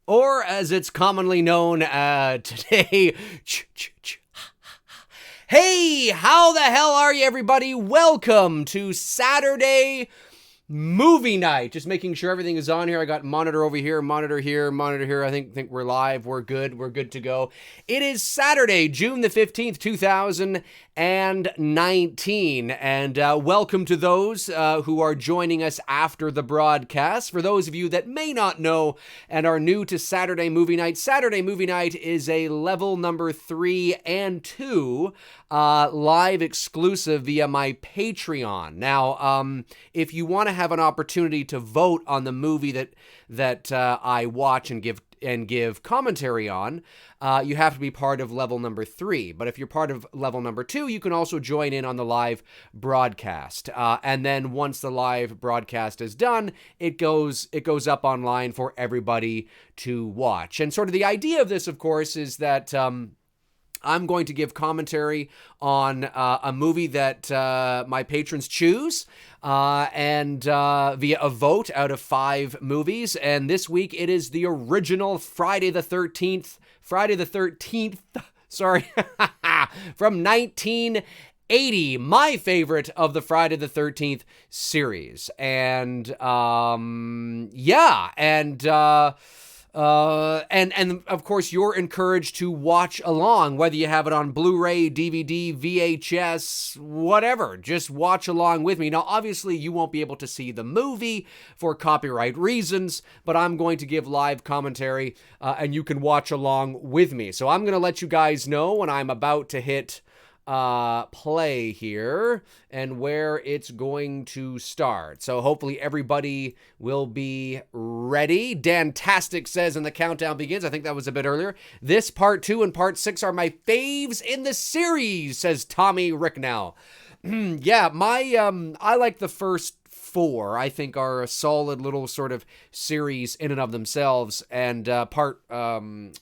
or as it's commonly known today, hey, how the hell are you, everybody? Welcome to Saturday Movie Night. Just making sure everything is on here. I got monitor over here, monitor here, monitor here. I think we're live. We're good. We're good to go. It is Saturday, June the 15th, 2019. And welcome to those who are joining us after the broadcast. For those of you that may not know and are new to Saturday Movie Night is a level number 3 and 2 live exclusive via my Patreon. Now, if you want to have an opportunity to vote on the movie that I watch and give commentary on, you have to be part of level number 3. But if you're part of level number 2, you can also join in on the live broadcast. And then once the live broadcast is done, it goes up online for everybody to watch. And sort of the idea of this, of course, is that I'm going to give commentary on a movie that my patrons choose and via a vote out of 5 movies. And this week it is the original Friday the 13th, sorry, from 1980, my favorite of the Friday the 13th series. And and of course, you're encouraged to watch along, whether you have it on Blu-ray, DVD, VHS, whatever. Just watch along with me. Now, obviously, you won't be able to see the movie for copyright reasons, but I'm going to give live commentary, and you can watch along with me. So I'm going to let you guys know when I'm about to hit play here and where it's going to start. So hopefully everybody will be ready. Dantastic says, and the countdown begins. I think that was a bit earlier. This part 2 and part 6 are my faves in the series, says Tommy Ricknow. Yeah, I like the first 4, I think, are a solid little sort of series in and of themselves, and part 1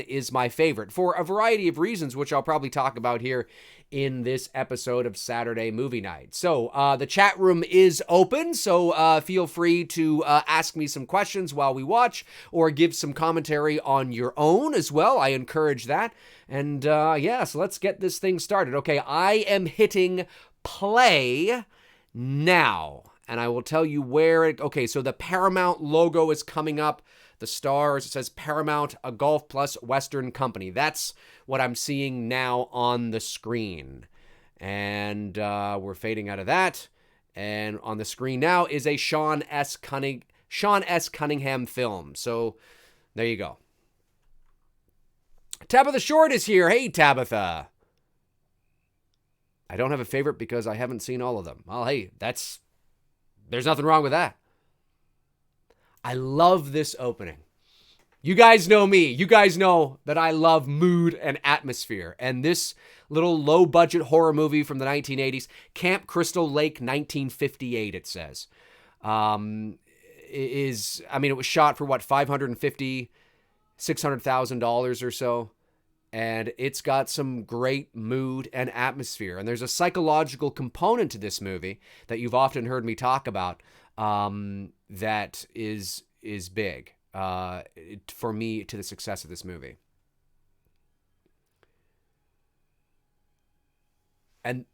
is my favorite for a variety of reasons, which I'll probably talk about here in this episode of Saturday Movie Night. So the chat room is open, so feel free to ask me some questions while we watch, or give some commentary on your own as well. I encourage that. And yeah, so let's get this thing started. Okay, I am hitting play now, and I will tell you where it... Okay, so the Paramount logo is coming up. The stars, it says Paramount, a Golf Plus Western company. That's what I'm seeing now on the screen. And we're fading out of that. And on the screen now is a Sean S. Cunningham film. So there you go. Tabitha Short is here. Hey, Tabitha. I don't have a favorite because I haven't seen all of them. Well, hey, there's nothing wrong with that. I love this opening. You guys know me. You guys know that I love mood and atmosphere. And this little low-budget horror movie from the 1980s, Camp Crystal Lake 1958, it says, it was shot for what, $550,000, $600,000 or so. And it's got some great mood and atmosphere. And there's a psychological component to this movie that you've often heard me talk about that is big for me to the success of this movie. And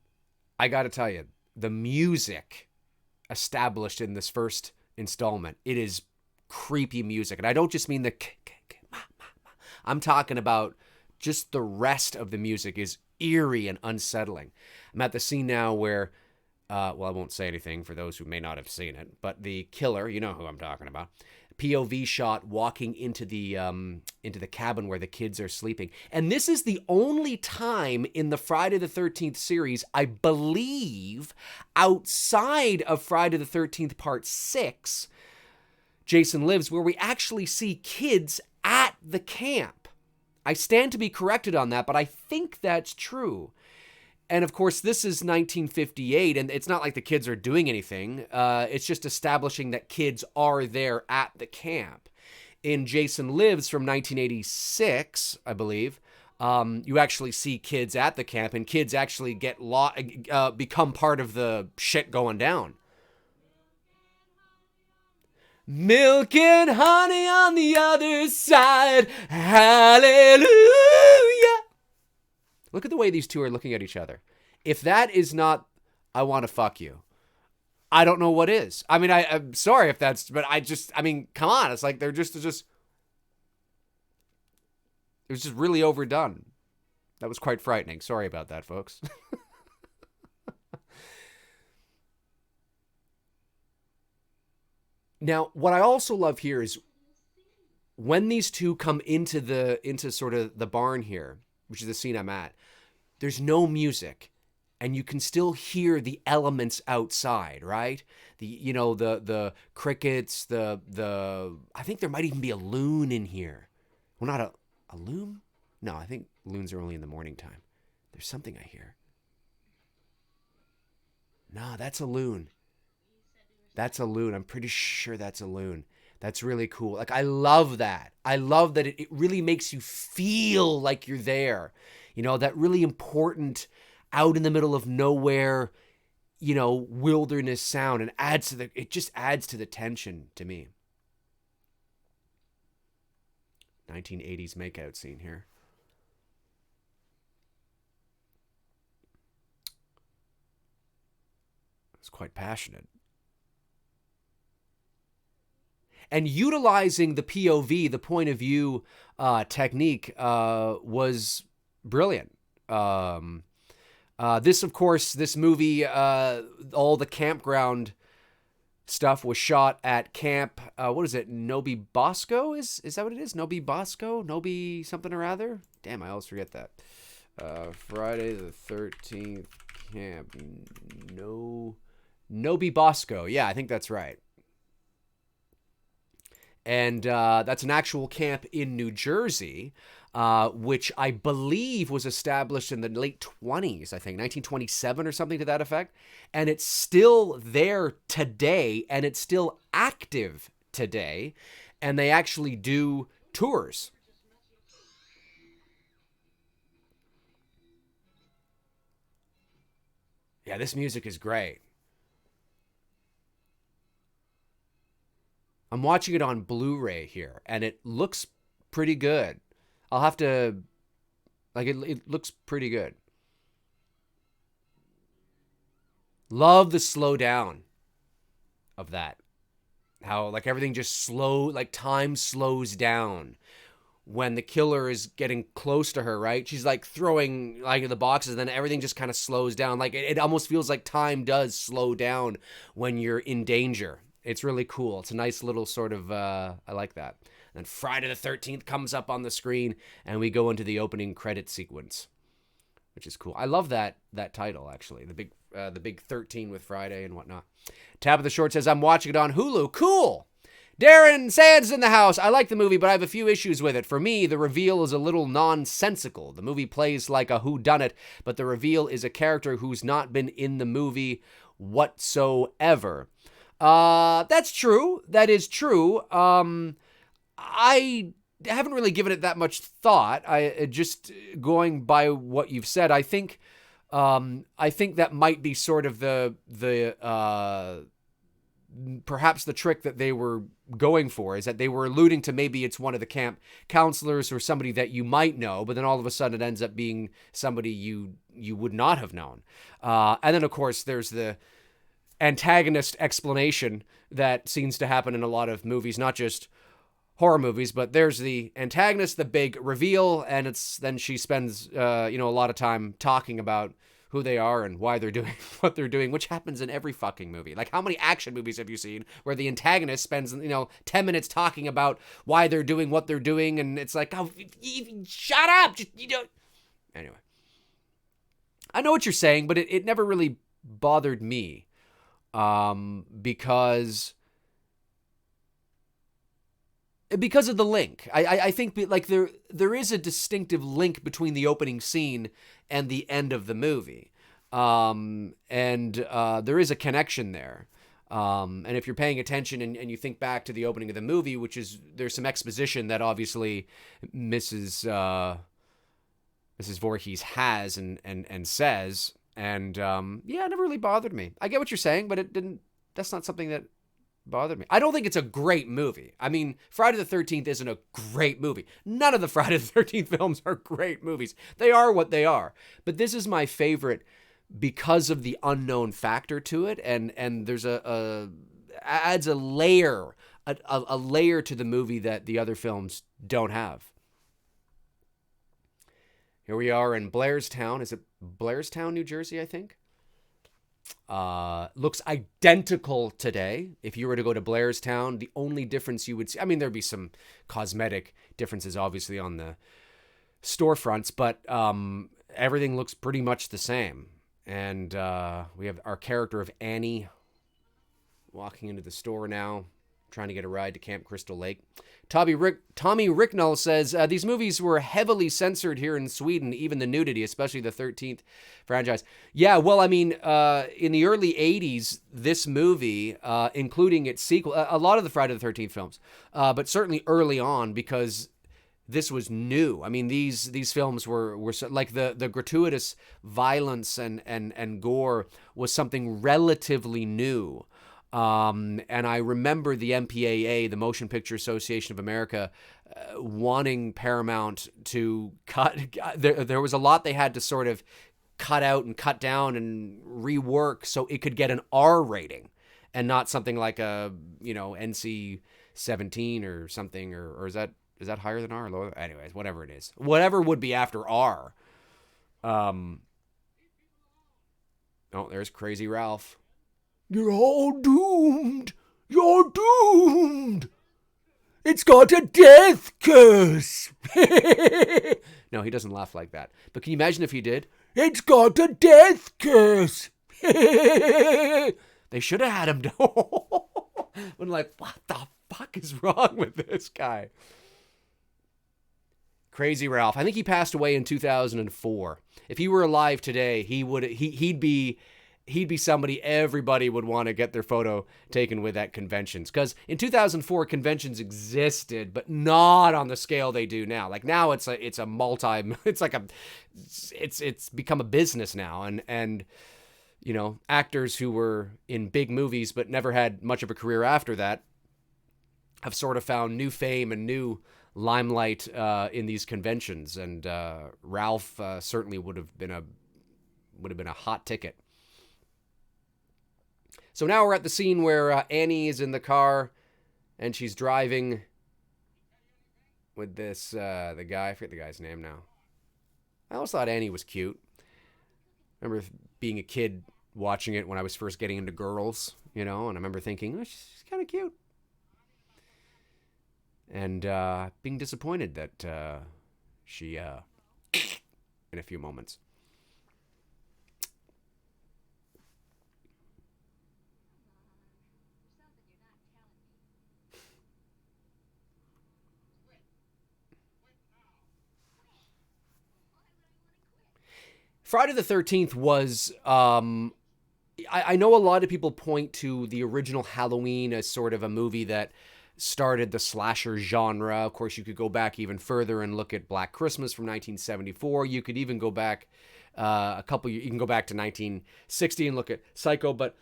I got to tell you, the music established in this first installment, it is creepy music. And I don't just mean the... I'm talking about... just the rest of the music is eerie and unsettling. I'm at the scene now where, I won't say anything for those who may not have seen it, but the killer, you know who I'm talking about, POV shot walking into the cabin where the kids are sleeping. And this is the only time in the Friday the 13th series, I believe, outside of Friday the 13th Part 6, Jason Lives, where we actually see kids at the camp. I stand to be corrected on that, but I think that's true. And of course, this is 1958, and it's not like the kids are doing anything. It's just establishing that kids are there at the camp. In Jason Lives from 1986, I believe, you actually see kids at the camp, and kids actually become part of the shit going down. Milk and honey on the other side. Hallelujah. Look at the way these two are looking at each other. If that is not I want to fuck you, I don't know what is. I mean, I'm sorry if that's, but I mean, come on. It's like they're just, it was just really overdone. That was quite frightening. Sorry about that, folks. Now, what I also love here is when these two come into sort of the barn here, which is the scene I'm at, there's no music. And you can still hear the elements outside, right? The crickets, I think there might even be a loon in here. Well, not a loon? No, I think loons are only in the morning time. There's something I hear. No, that's a loon. That's a loon. I'm pretty sure that's a loon. That's really cool. Like, I love that. I love that it really makes you feel like you're there. That really important out in the middle of nowhere, wilderness sound, and it just adds to the tension to me. 1980s makeout scene here. It's quite passionate. And utilizing the POV, the point of view technique, was brilliant. This movie, all the campground stuff was shot at camp. What is it? Nobi Bosco? Is that what it is? Nobi Bosco? Nobi something or other? Damn, I always forget that. Friday the 13th camp. Nobi Bosco. Yeah, I think that's right. And that's an actual camp in New Jersey, which I believe was established in the late 20s, I think, 1927 or something to that effect. And it's still there today, and it's still active today. And they actually do tours. Yeah, this music is great. I'm watching it on Blu-ray here, and it looks pretty good. I'll have to, it looks pretty good. Love the slow down of that. How, everything just time slows down when the killer is getting close to her, right? She's, throwing, the boxes, and then everything just kind of slows down. It almost feels like time does slow down when you're in danger. It's really cool. It's a nice little sort of, I like that. And then Friday the 13th comes up on the screen, and we go into the opening credit sequence, which is cool. I love that title, actually. The big 13 with Friday and whatnot. Tab of the Short says, I'm watching it on Hulu. Cool. Darren Sands in the house. I like the movie, but I have a few issues with it. For me, the reveal is a little nonsensical. The movie plays like a whodunit, but the reveal is a character who's not been in the movie whatsoever. That's true. That is true. I haven't really given it that much thought. I just going by what you've said. I think that might be sort of the perhaps the trick that they were going for, is that they were alluding to maybe it's one of the camp counselors or somebody that you might know, but then all of a sudden it ends up being somebody you would not have known. And then of course there's the antagonist explanation that seems to happen in a lot of movies, not just horror movies, but there's the antagonist, the big reveal, and then she spends a lot of time talking about who they are and why they're doing what they're doing, which happens in every fucking movie. Like, how many action movies have you seen where the antagonist spends 10 minutes talking about why they're doing what they're doing, and it's like, oh, shut up, anyway. I know what you're saying, but it never really bothered me. Because of the link. I think there is a distinctive link between the opening scene and the end of the movie. And there is a connection there. And if you're paying attention and you think back to the opening of the movie, there's some exposition that obviously Mrs. Voorhees has and says. And, it never really bothered me. I get what you're saying, but that's not something that bothered me. I don't think it's a great movie. I mean, Friday the 13th isn't a great movie. None of the Friday the 13th films are great movies. They are what they are. But this is my favorite because of the unknown factor to it, and there's adds a layer to the movie that the other films don't have. Here we are in Blairstown. Is it Blairstown, New Jersey, I think? Looks identical today. If you were to go to Blairstown, the only difference you would see, I mean, there'd be some cosmetic differences, obviously, on the storefronts, but everything looks pretty much the same. And we have our character of Annie walking into the store now, trying to get a ride to Camp Crystal Lake. Tommy Ricknell says, these movies were heavily censored here in Sweden, even the nudity, especially the 13th franchise. Yeah, well, I mean, in the early 80s, this movie, including its sequel, a lot of the Friday the 13th films, but certainly early on, because this was new. I mean, these films were like the gratuitous violence and gore was something relatively new. And I remember the MPAA, the Motion Picture Association of America, wanting Paramount to cut. There was a lot they had to sort of cut out and cut down and rework so it could get an R rating and not something like a, NC-17 or something, or is that higher than R? Lower? Anyways, whatever it is. Whatever would be after R. Oh, there's Crazy Ralph. You're all doomed. You're doomed. It's got a death curse. No, he doesn't laugh like that. But can you imagine if he did? It's got a death curse. They should have had him know. When like, what the fuck is wrong with this guy? Crazy Ralph. I think he passed away in 2004. If he were alive today, he'd be somebody everybody would want to get their photo taken with at conventions. Because in 2004, conventions existed, but not on the scale they do now. Like now, it's become a business now, and actors who were in big movies but never had much of a career after that have sort of found new fame and new limelight in these conventions. And Ralph certainly would have been a hot ticket. So now we're at the scene where Annie is in the car and she's driving with this, the guy, I forget the guy's name now. I always thought Annie was cute. I remember being a kid watching it when I was first getting into girls, and I remember thinking, oh, she's kind of cute. And being disappointed that she, in a few moments. Friday the 13th was, I know a lot of people point to the original Halloween as sort of a movie that started the slasher genre. Of course, you could go back even further and look at Black Christmas from 1974. You could even go back you can go back to 1960 and look at Psycho, but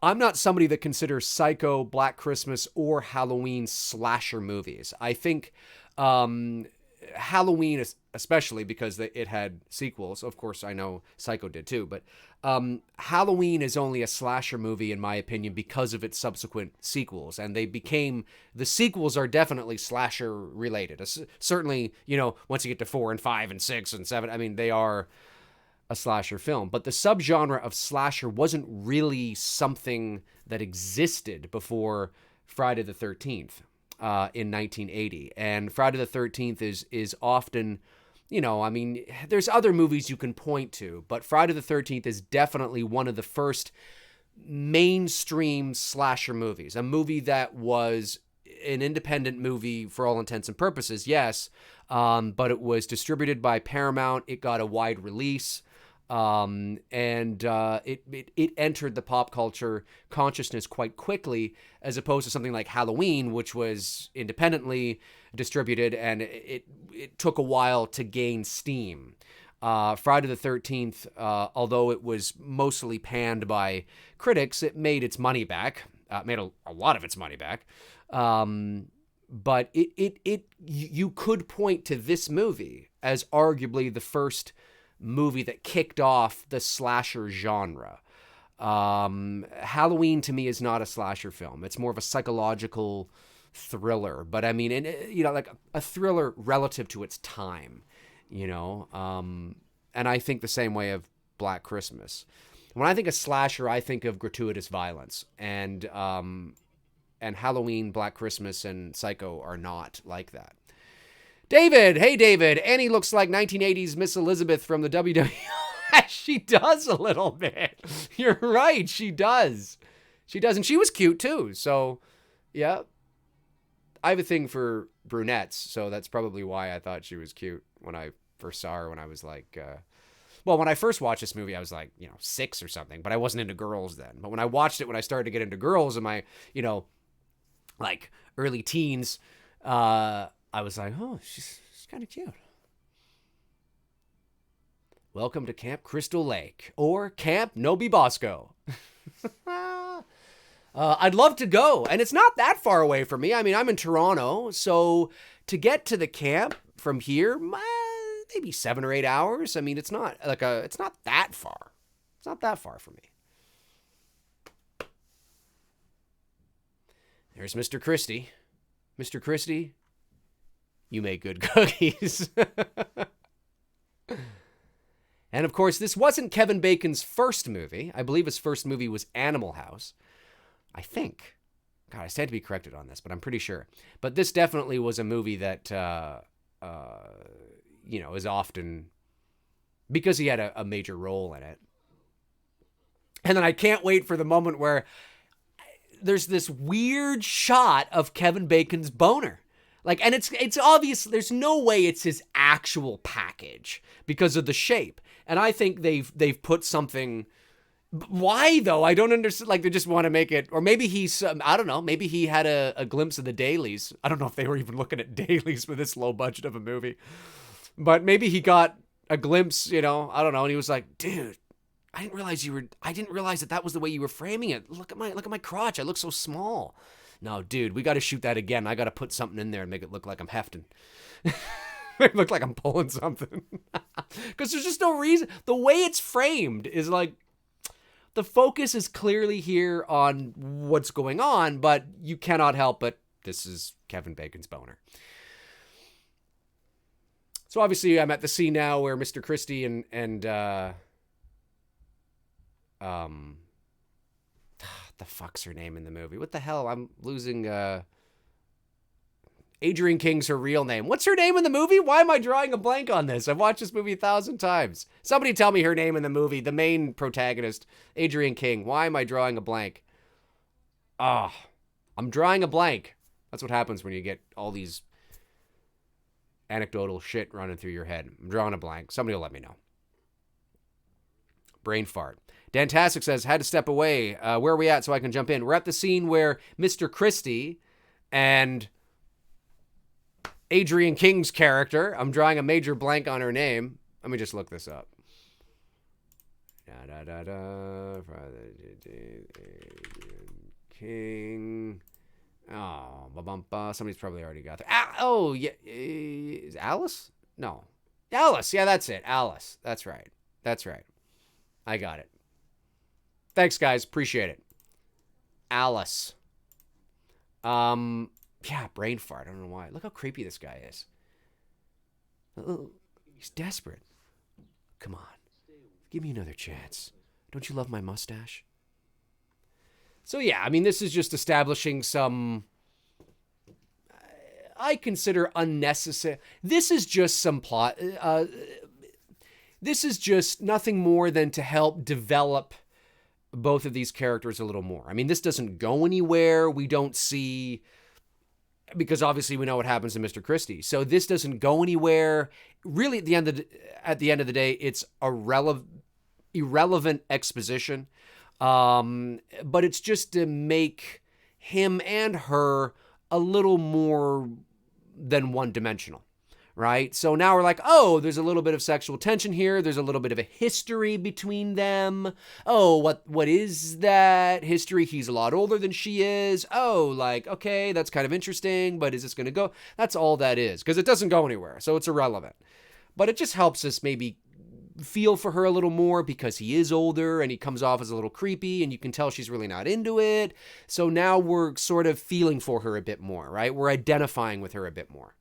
I'm not somebody that considers Psycho, Black Christmas, or Halloween slasher movies. I think Halloween, especially because it had sequels. Of course, I know Psycho did too, but Halloween is only a slasher movie, in my opinion, because of its subsequent sequels. And the sequels are definitely slasher related. Certainly, once you get to 4 and 5 and 6 and 7, I mean, they are a slasher film. But the subgenre of slasher wasn't really something that existed before Friday the 13th. In 1980. And Friday the 13th is often, there's other movies you can point to, but Friday the 13th is definitely one of the first mainstream slasher movies. A movie that was an independent movie for all intents and purposes, yes, but it was distributed by Paramount. It got a wide release. And it entered the pop culture consciousness quite quickly, as opposed to something like Halloween, which was independently distributed, and it took a while to gain steam. Friday the 13th, although it was mostly panned by critics, it made its money back. made a lot of its money back. But you could point to this movie as arguably the first movie that kicked off the slasher genre. Halloween to me is not a slasher film. It's more of a psychological thriller, but I mean, like a thriller relative to its time, and I think the same way of Black Christmas. When I think of slasher, I think of gratuitous violence, and Halloween, Black Christmas, and Psycho are not like that. David, hey David, Annie looks like 1980s Miss Elizabeth from the WWE. She does a little bit. You're right, she does. She does, and she was cute too. So, yeah. I have a thing for brunettes, so that's probably why I thought she was cute when I first saw her when I was like, when I first watched this movie, I was like, 6 or something, but I wasn't into girls then. But when I watched it, when I started to get into girls in my, like early teens, I was like, oh, she's kind of cute. Welcome to Camp Crystal Lake or Camp Nobi Bosco. I'd love to go, and it's not that far away from me. I mean, I'm in Toronto, so to get to the camp from here, maybe 7 or 8 hours. I mean, it's not it's not that far. It's not that far from me. There's Mr. Christie. Mr. Christie, you make good cookies. And of course, this wasn't Kevin Bacon's first movie. I believe his first movie was Animal House. I think. God, I stand to be corrected on this, but I'm pretty sure. But this definitely was a movie that, is often, because he had a major role in it. And then I can't wait for the moment where there's this weird shot of Kevin Bacon's boner. Like, and it's obvious, there's no way it's his actual package because of the shape. And I think they've put something. Why though? I don't understand. Like, they just want to make it, or maybe he's, I don't know. Maybe he had a glimpse of the dailies. I don't know if they were even looking at dailies with this low budget of a movie, but maybe he got a glimpse. I don't know. And he was like, dude, I didn't realize that was the way you were framing it. Look at my crotch. I look so small. No, dude, we got to shoot that again. I got to put something in there and make it look like I'm hefting. Make it look like I'm pulling something. Because there's just no reason. The way it's framed is like, the focus is clearly here on what's going on, but you cannot help but this is Kevin Bacon's boner. So obviously I'm at the scene now where Mr. Christie and the fuck's her name in the movie? What the hell? I'm losing Adrienne King's her real name. What's her name in the movie? Why am I drawing a blank on this? I've watched this movie 1,000 times. Somebody tell me her name in the movie. The main protagonist, Adrienne King. Why am I drawing a blank? I'm drawing a blank. That's what happens when you get all these anecdotal shit running through your head. I'm drawing a blank. Somebody will let me know. Brain fart. Dantastic says, had to step away. Where are we at so I can jump in? We're at the scene where Mr. Christie and Adrienne King's character, I'm drawing a major blank on her name. Let me just look this up. Adrienne King. Oh, somebody's probably already got that. Yeah. Is Alice? No. Alice. Yeah, that's it. Alice. That's right. I got it. Thanks, guys. Appreciate it. Alice. Yeah, brain fart. I don't know why. Look how creepy this guy is. Oh, he's desperate. Come on. Give me another chance. Don't you love my mustache? So yeah, I mean, this is just establishing some, I consider unnecessary. This is just some plot. This is just nothing more than to help develop both of these characters a little more. I mean, this doesn't go anywhere. We don't see, because obviously we know what happens to Mr. Christie. So this doesn't go anywhere. Really, at the end of the day, it's irrelevant exposition. But it's just to make him and her a little more than one-dimensional, right? So now we're like, oh, there's a little bit of sexual tension here. There's a little bit of a history between them. Oh, what is that history? He's a lot older than she is. Oh, like, okay, that's kind of interesting, but is this going to go? That's all that is, because it doesn't go anywhere, so it's irrelevant. But it just helps us maybe feel for her a little more because he is older and he comes off as a little creepy and you can tell she's really not into it. So now we're sort of feeling for her a bit more, right? We're identifying with her a bit more.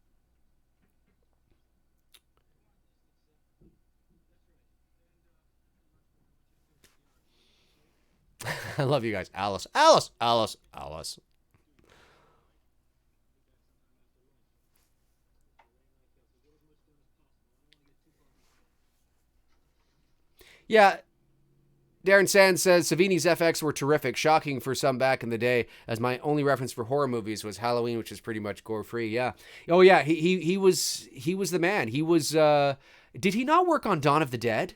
I love you guys. Alice, Alice, Alice, Alice. Yeah, Darren Sands says Savini's FX were terrific, shocking for some back in the day. As my only reference for horror movies was Halloween, which is pretty much gore free. Yeah. Oh yeah, he was the man. He was. Did he not work on Dawn of the Dead?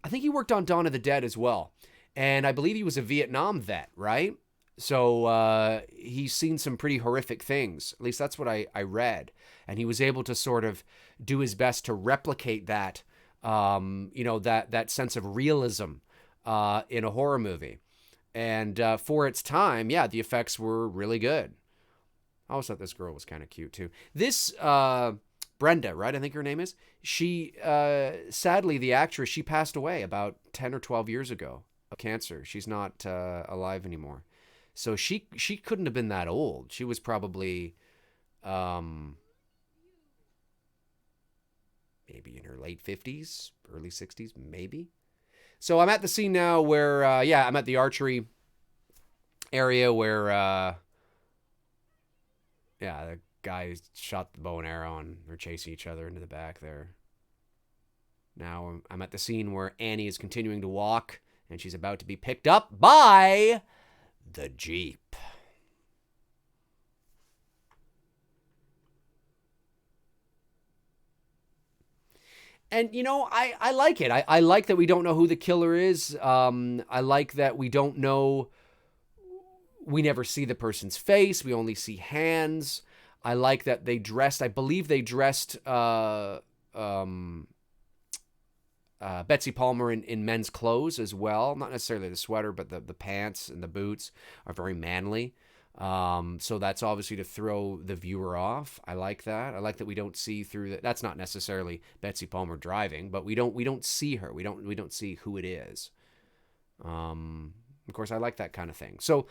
I think he worked on Dawn of the Dead as well, and I believe he was a Vietnam vet, right? So he's seen some pretty horrific things. At least that's what I read, and he was able to sort of do his best to replicate that, that sense of realism in a horror movie. And for its time, yeah, the effects were really good. I always thought this girl was kind of cute too. This Brenda, right? I think her name is. She, sadly, the actress, she passed away about 10 or 12 years ago of cancer. She's not alive anymore. So she couldn't have been that old. She was probably maybe in her late 50s, early 60s, maybe. So I'm at the scene now where, I'm at the archery area where, the guy shot the bow and arrow and they're chasing each other into the back there. Now I'm at the scene where Annie is continuing to walk and she's about to be picked up by the Jeep. And, I like it. I like that we don't know who the killer is. I like that we don't know. We never see the person's face. We only see hands. I like that I believe they dressed Betsy Palmer in men's clothes as well. Not necessarily the sweater, but the pants and the boots are very manly. So that's obviously to throw the viewer off. I like that. I like that we don't see through that. That's not necessarily Betsy Palmer driving, but we don't see her. We don't see who it is. Of course, I like that kind of thing. So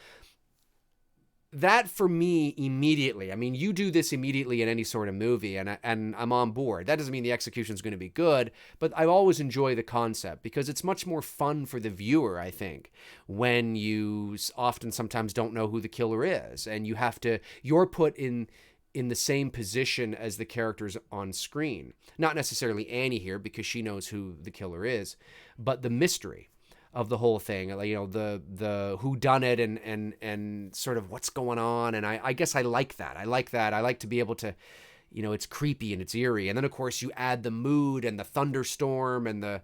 that for me immediately. I mean, you do this immediately in any sort of movie, and I'm on board. That doesn't mean the execution is going to be good, but I always enjoy the concept because it's much more fun for the viewer, I think, when you often sometimes don't know who the killer is, and you're put in the same position as the characters on screen. Not necessarily Annie here because she knows who the killer is, but the mystery of the whole thing, the who done it and sort of what's going on. And I guess I like that. I like to be able to, it's creepy and it's eerie. And then of course you add the mood and the thunderstorm and the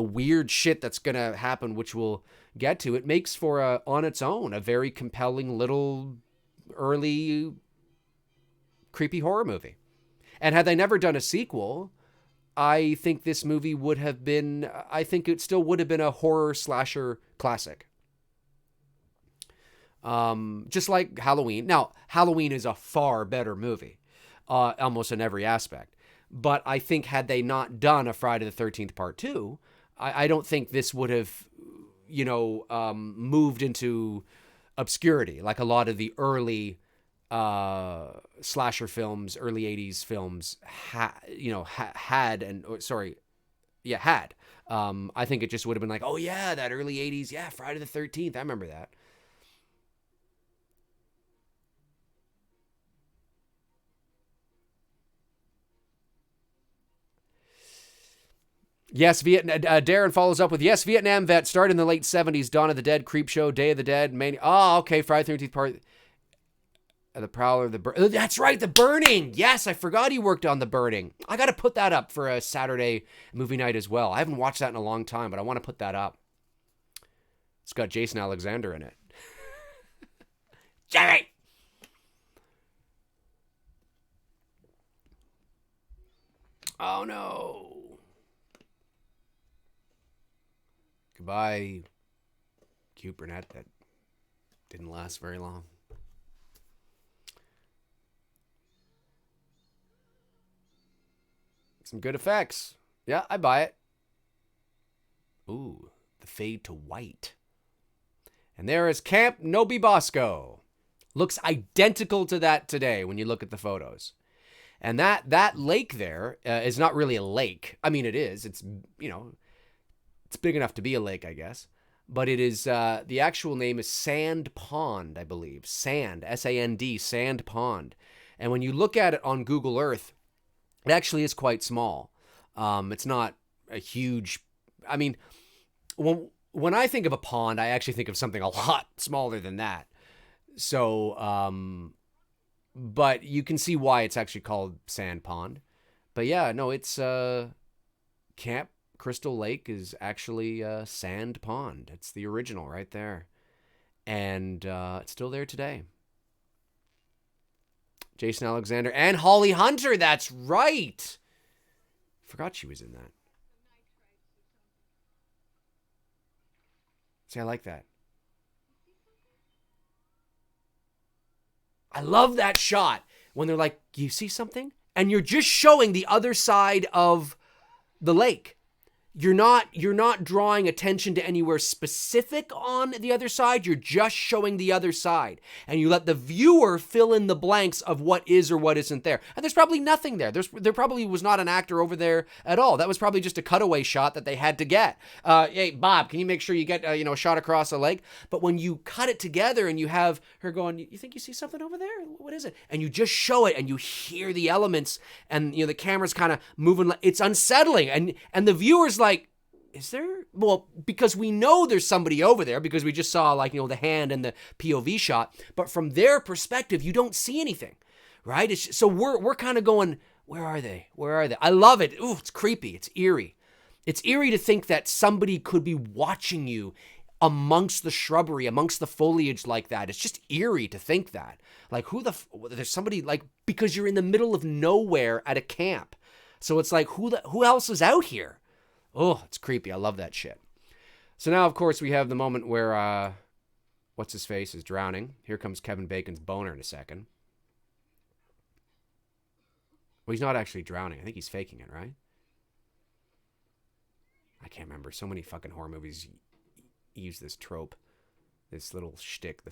weird shit that's going to happen, which we'll get to. It makes for on its own, a very compelling little early creepy horror movie. And had they never done a sequel, I think this movie it still would have been a horror slasher classic. Just like Halloween. Now, Halloween is a far better movie, almost in every aspect. But I think had they not done a Friday the 13th Part 2, I don't think this would have, moved into obscurity like a lot of the early slasher films, early 80s films had. I think it just would have been like, oh yeah, that early 80s, yeah, Friday the 13th, I remember that. Yes, Darren follows up with, yes, Vietnam vet, started in the late 70s, Dawn of the Dead, Creepshow, Day of the Dead, okay, Friday the 13th part. The Prowler, that's right, The Burning. Yes, I forgot he worked on The Burning. I got to put that up for a Saturday movie night as well. I haven't watched that in a long time, but I want to put that up. It's got Jason Alexander in it. Jerry! Oh no. Goodbye, cute brunette that didn't last very long. Some good effects. Yeah, I buy it. Ooh, the fade to white. And there is Camp Nobi Bosco. Looks identical to that today when you look at the photos. And that lake there is not really a lake. I mean, it is. It's, you know, it's big enough to be a lake, I guess. But it is, the actual name is Sand Pond, I believe. Sand, S-A-N-D, Sand Pond. And when you look at it on Google Earth, it actually is quite small. It's not a huge, I mean, when I think of a pond, I actually think of something a lot smaller than that. So, but you can see why it's actually called Sand Pond. But yeah, no, it's Camp Crystal Lake is actually Sand Pond. It's the original right there. And it's still there today. Jason Alexander and Holly Hunter, that's right. Forgot she was in that. See, I like that. I love that shot when they're like, you see something? And you're just showing the other side of the lake. You're not drawing attention to anywhere specific on the other side. You're just showing the other side. And you let the viewer fill in the blanks of what is or what isn't there. And there's probably nothing there. There probably was not an actor over there at all. That was probably just a cutaway shot that they had to get. Hey, Bob, can you make sure you get a shot across the lake? But when you cut it together and you have her going, you think you see something over there? What is it? And you just show it and you hear the elements and the camera's kind of moving. It's unsettling. And the viewer's like, is there? Well, because we know there's somebody over there because we just saw the hand and the POV shot. But from their perspective, you don't see anything, right? So we're kind of going, where are they? Where are they? I love it. Ooh, it's creepy. It's eerie. It's eerie to think that somebody could be watching you amongst the shrubbery, amongst the foliage like that. It's just eerie to think that. Like there's somebody because you're in the middle of nowhere at a camp. So it's like, who else is out here? Oh, it's creepy. I love that shit. So now, of course, we have the moment where, what's-his-face is drowning. Here comes Kevin Bacon's boner in a second. Well, he's not actually drowning. I think he's faking it, right? I can't remember. So many fucking horror movies use this trope. This little shtick, the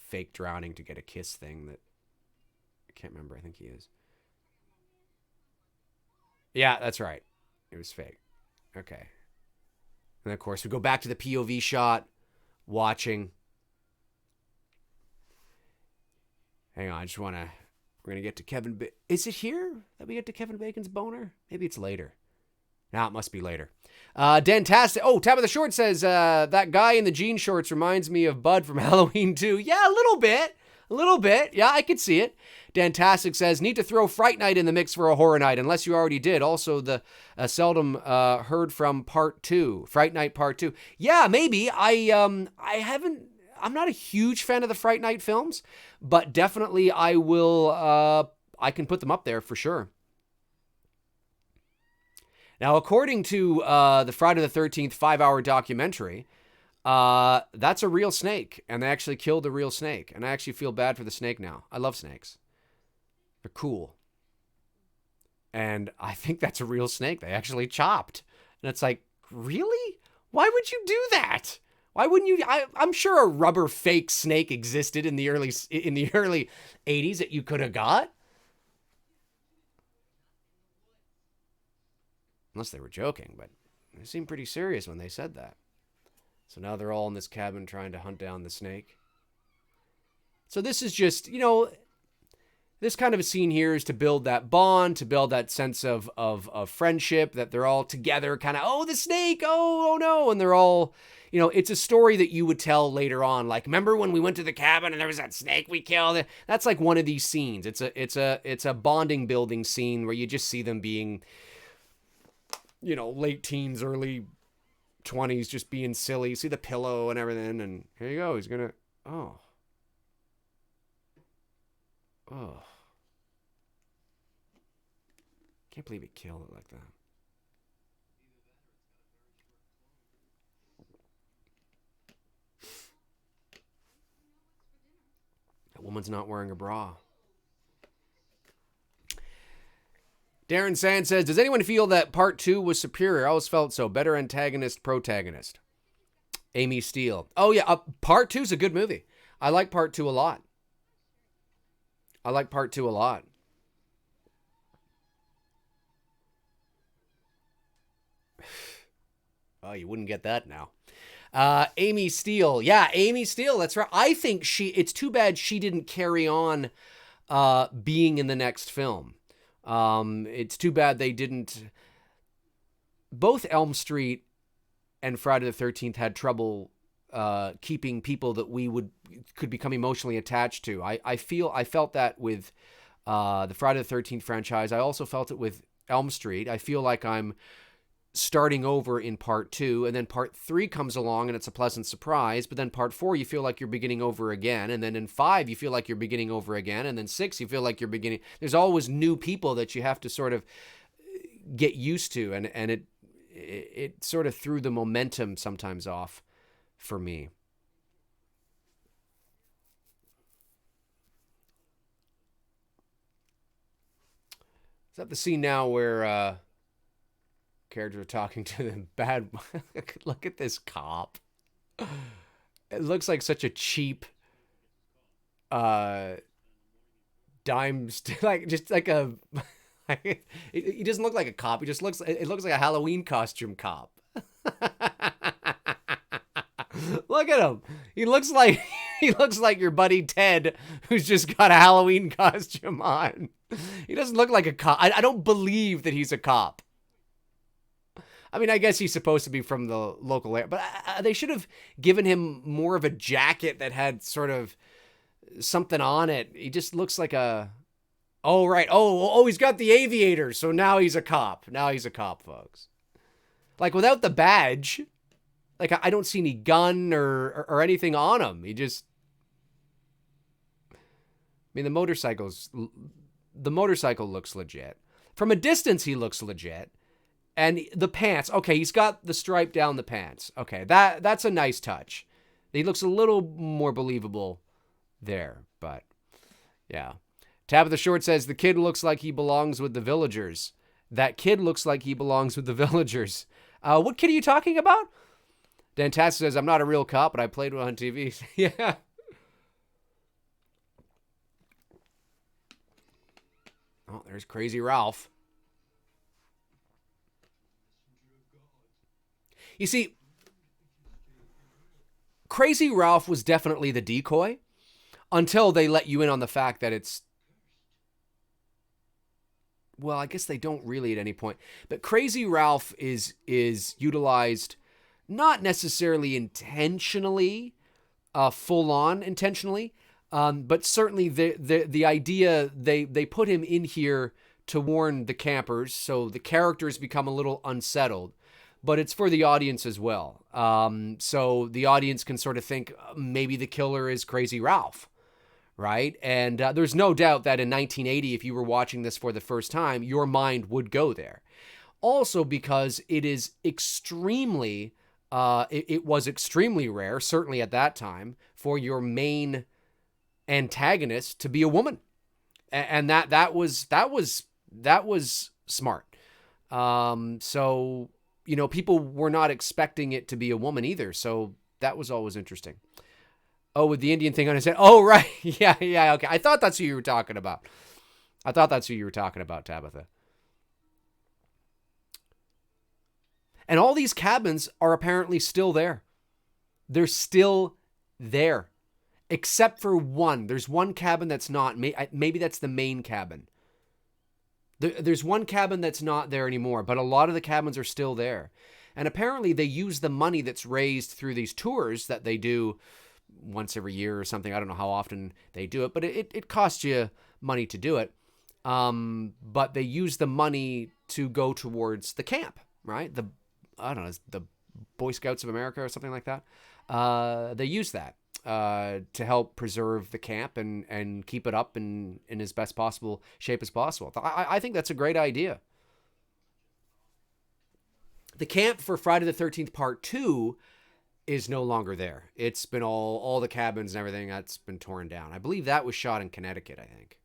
fake drowning to get a kiss thing that... I can't remember. I think he is. Yeah, that's right. It was fake. Okay. And of course, we go back to the POV shot, watching. Hang on, we're going to get to Kevin. Is it here that we get to Kevin Bacon's boner? Maybe it's later. No, it must be later. Dantastic. Oh, Tabitha Short says, that guy in the jean shorts reminds me of Bud from Halloween 2. Yeah, a little bit. A little bit. Yeah, I could see it. Dantastic says, need to throw Fright Night in the mix for a horror night, unless you already did. Also, the seldom heard from Part 2. Fright Night Part 2. Yeah, maybe. I'm not a huge fan of the Fright Night films, but definitely I will, I can put them up there for sure. Now, according to the Friday the 13th 5-hour documentary, that's a real snake, and they actually killed a real snake, and I actually feel bad for the snake now. I love snakes. They're cool. And I think that's a real snake they actually chopped. And it's like, really? Why would you do that? Why wouldn't you? I'm sure a rubber fake snake existed in the early 80s that you could have got. Unless they were joking, but they seemed pretty serious when they said that. So now they're all in this cabin trying to hunt down the snake. So this is just, this kind of a scene here is to build that bond, to build that sense of friendship, that they're all together, kind of, oh, the snake, oh no. And they're all, it's a story that you would tell later on. Like, remember when we went to the cabin and there was that snake we killed? That's like one of these scenes. It's a bonding building scene where you just see them being, late teens, early 20s, just being silly. You see the pillow and everything, and here you go. He's gonna, oh. Can't believe he killed it like that. That woman's not wearing a bra. Darren Sand says, does anyone feel that part 2 was superior? I always felt so. Better antagonist, protagonist. Amy Steele. Oh, yeah. Part 2 is a good movie. I like part 2 a lot. Oh, you wouldn't get that now. Amy Steele. Yeah, Amy Steele. That's right. I think it's too bad she didn't carry on being in the next film. It's too bad they didn't. Both Elm Street and Friday the 13th had trouble keeping people that we could become emotionally attached to. I felt that with the Friday the 13th franchise. I also felt it with Elm Street. I feel like I'm starting over in part 2, and then part 3 comes along and it's a pleasant surprise, but then part 4 you feel like you're beginning over again, and then in 5 you feel like you're beginning over again, and then 6 you feel like you're beginning. There's always new people that you have to sort of get used to, and it sort of threw the momentum sometimes off for me. Is that the scene now where characters are talking to them bad? Look at this cop. It looks like such a cheap dime, like just like a. He doesn't look like a cop. He just looks. It looks like a Halloween costume cop. Look at him. He looks like your buddy Ted, who's just got a Halloween costume on. He doesn't look like a cop. I don't believe that he's a cop. I mean, I guess he's supposed to be from the local area, but they should have given him more of a jacket that had sort of something on it. He just looks like a. Oh, right. Oh, he's got the aviator, so now he's a cop. Now he's a cop, folks. Like, without the badge, like, I don't see any gun or anything on him. He just... I mean, the motorcycle looks legit. From a distance, he looks legit. And the pants, okay, he's got the stripe down the pants. Okay, that's a nice touch. He looks a little more believable there, but yeah. Tabitha Short says, the kid looks like he belongs with the villagers. That kid looks like he belongs with the villagers. What kid are you talking about? Dantastic says, I'm not a real cop, but I played one on TV. Yeah. Oh, there's Crazy Ralph. You see, Crazy Ralph was definitely the decoy until they let you in on the fact that it's... Well, I guess they don't really at any point. But Crazy Ralph is utilized not necessarily intentionally, full on intentionally, but certainly the idea they put him in here to warn the campers, so the characters become a little unsettled. But it's for the audience as well. So the audience can sort of think maybe the killer is Crazy Ralph. Right? And there's no doubt that in 1980, if you were watching this for the first time, your mind would go there. Also because it is extremely, it was extremely rare, certainly at that time, for your main antagonist to be a woman. And that was smart. So, you know, people were not expecting it to be a woman either. So that was always interesting. Oh, with the Indian thing on his head. Oh, right. Yeah, okay. I thought that's who you were talking about. Tabitha. And all these cabins are apparently still there. They're still there. Except for one. There's one cabin that's not. Maybe that's the main cabin. There's one cabin that's not there anymore, but a lot of the cabins are still there. And apparently they use the money that's raised through these tours that they do once every year or something. I don't know how often they do it, but it costs you money to do it. But they use the money to go towards the camp, right? I don't know, the Boy Scouts of America or something like that. They use that to help preserve the camp and keep it up in as best possible shape as possible. I think that's a great idea. The camp for Friday the 13th Part 2 is no longer there. It's been all the cabins and everything, that's been torn down. I believe that was shot in Connecticut, I think.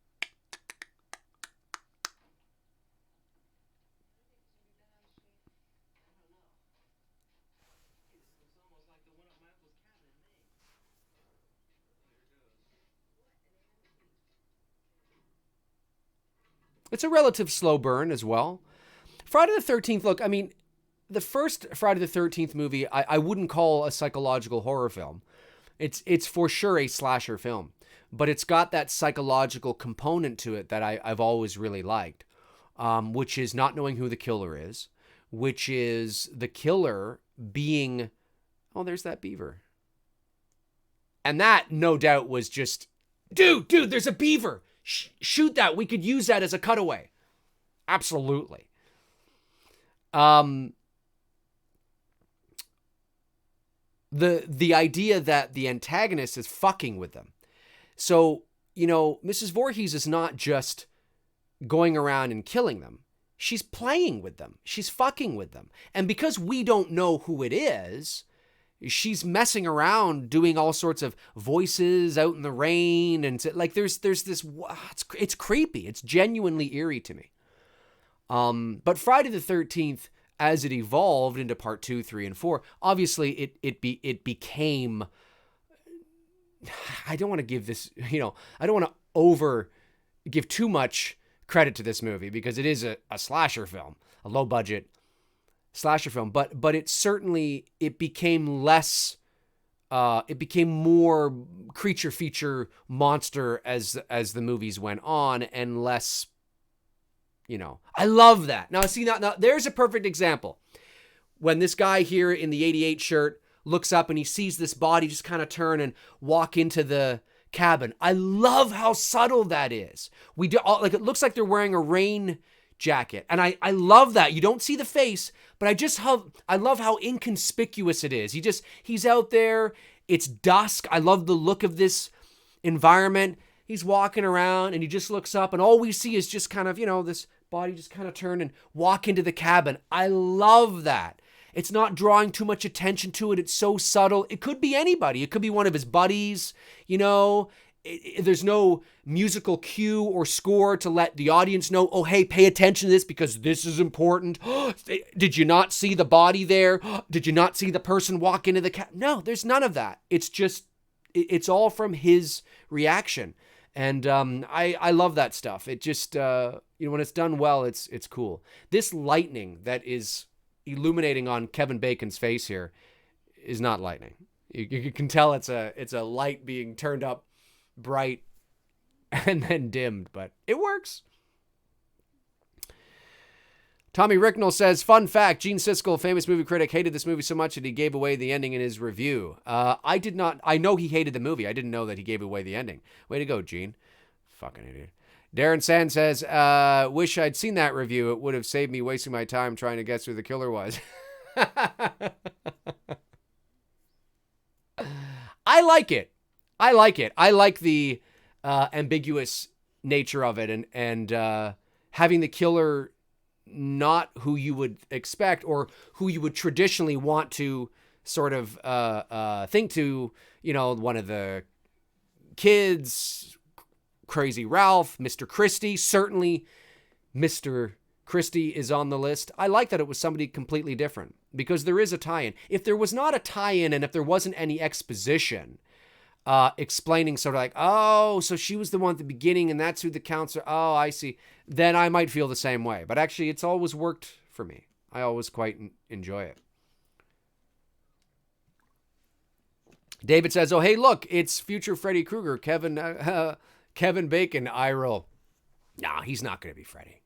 It's a relative slow burn as well. Friday the 13th, look, I mean, the first Friday the 13th movie, I wouldn't call a psychological horror film. It's for sure a slasher film, but it's got that psychological component to it that I've always really liked, which is not knowing who the killer is, which is the killer being, oh, there's that beaver. And that, no doubt, was just, dude, there's a beaver. Shoot that. We could use that as a cutaway. Absolutely. The idea that the antagonist is fucking with them. So, Mrs. Voorhees is not just going around and killing them. She's playing with them. She's fucking with them. And because we don't know who it is, she's messing around doing all sorts of voices out in the rain. And like, there's this, it's creepy. It's genuinely eerie to me. But Friday the 13th, as it evolved into part 2, 3, and 4, obviously it became, I don't want to give this, I don't want to give too much credit to this movie because it is a slasher film, a low budget slasher film, but it became less, it became more creature feature monster as the movies went on, and less, I love that. Now, see, now there's a perfect example. When this guy here in the 88 shirt looks up and he sees this body just kind of turn and walk into the cabin. I love how subtle that is. It looks like they're wearing a rain jacket. And I love that. You don't see the face, but I love how inconspicuous it is. He's out there. It's dusk. I love the look of this environment. He's walking around and he just looks up and all we see is just kind of, this body just kind of turn and walk into the cabin. I love that. It's not drawing too much attention to it. It's so subtle. It could be anybody. It could be one of his buddies, there's no musical cue or score to let the audience know, oh, hey, pay attention to this because this is important. Did you not see the body there? Did you not see the person walk into the cabin? No, there's none of that. It's just, it's all from his reaction. And I love that stuff. It just, when it's done well, it's cool. This lightning that is illuminating on Kevin Bacon's face here is not lightning. You can tell it's a light being turned up bright and then dimmed, but it works. Tommy Ricknell says, fun fact, Gene Siskel, famous movie critic, hated this movie so much that he gave away the ending in his review. I did not. I know he hated the movie. I didn't know that he gave away the ending. Way to go, Gene. Fucking idiot. Darren Sand says, wish I'd seen that review. It would have saved me wasting my time trying to guess who the killer was. I like it. I like the ambiguous nature of it and having the killer not who you would expect or who you would traditionally want to sort of think to, one of the kids, Crazy Ralph, Mr. Christie. Certainly Mr. Christie is on the list. I like that it was somebody completely different because there is a tie-in. If there was not a tie-in and if there wasn't any exposition explaining sort of like, oh, so she was the one at the beginning and that's who the counselor, oh, I see, then I might feel the same way. But actually, it's always worked for me. I always quite enjoy it. David says, oh, hey, look, it's future Freddy Krueger, Kevin Bacon, eye roll. Nah, he's not going to be Freddy.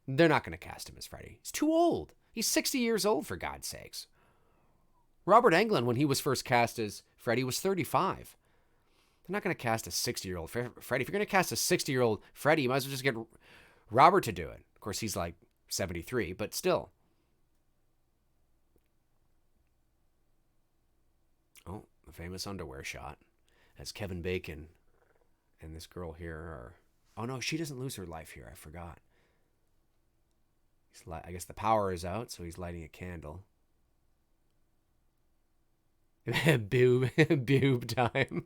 They're not going to cast him as Freddy. He's too old. He's 60 years old, for God's sakes. Robert Englund, when he was first cast as Freddy, was 35. They're not going to cast a 60-year-old Freddy. If you're going to cast a 60-year-old Freddy, you might as well just get Robert to do it. Of course, he's like 73, but still. Oh, the famous underwear shot as Kevin Bacon and this girl here are... Oh, no, she doesn't lose her life here. I forgot. I guess the power is out, so he's lighting a candle. Boob time.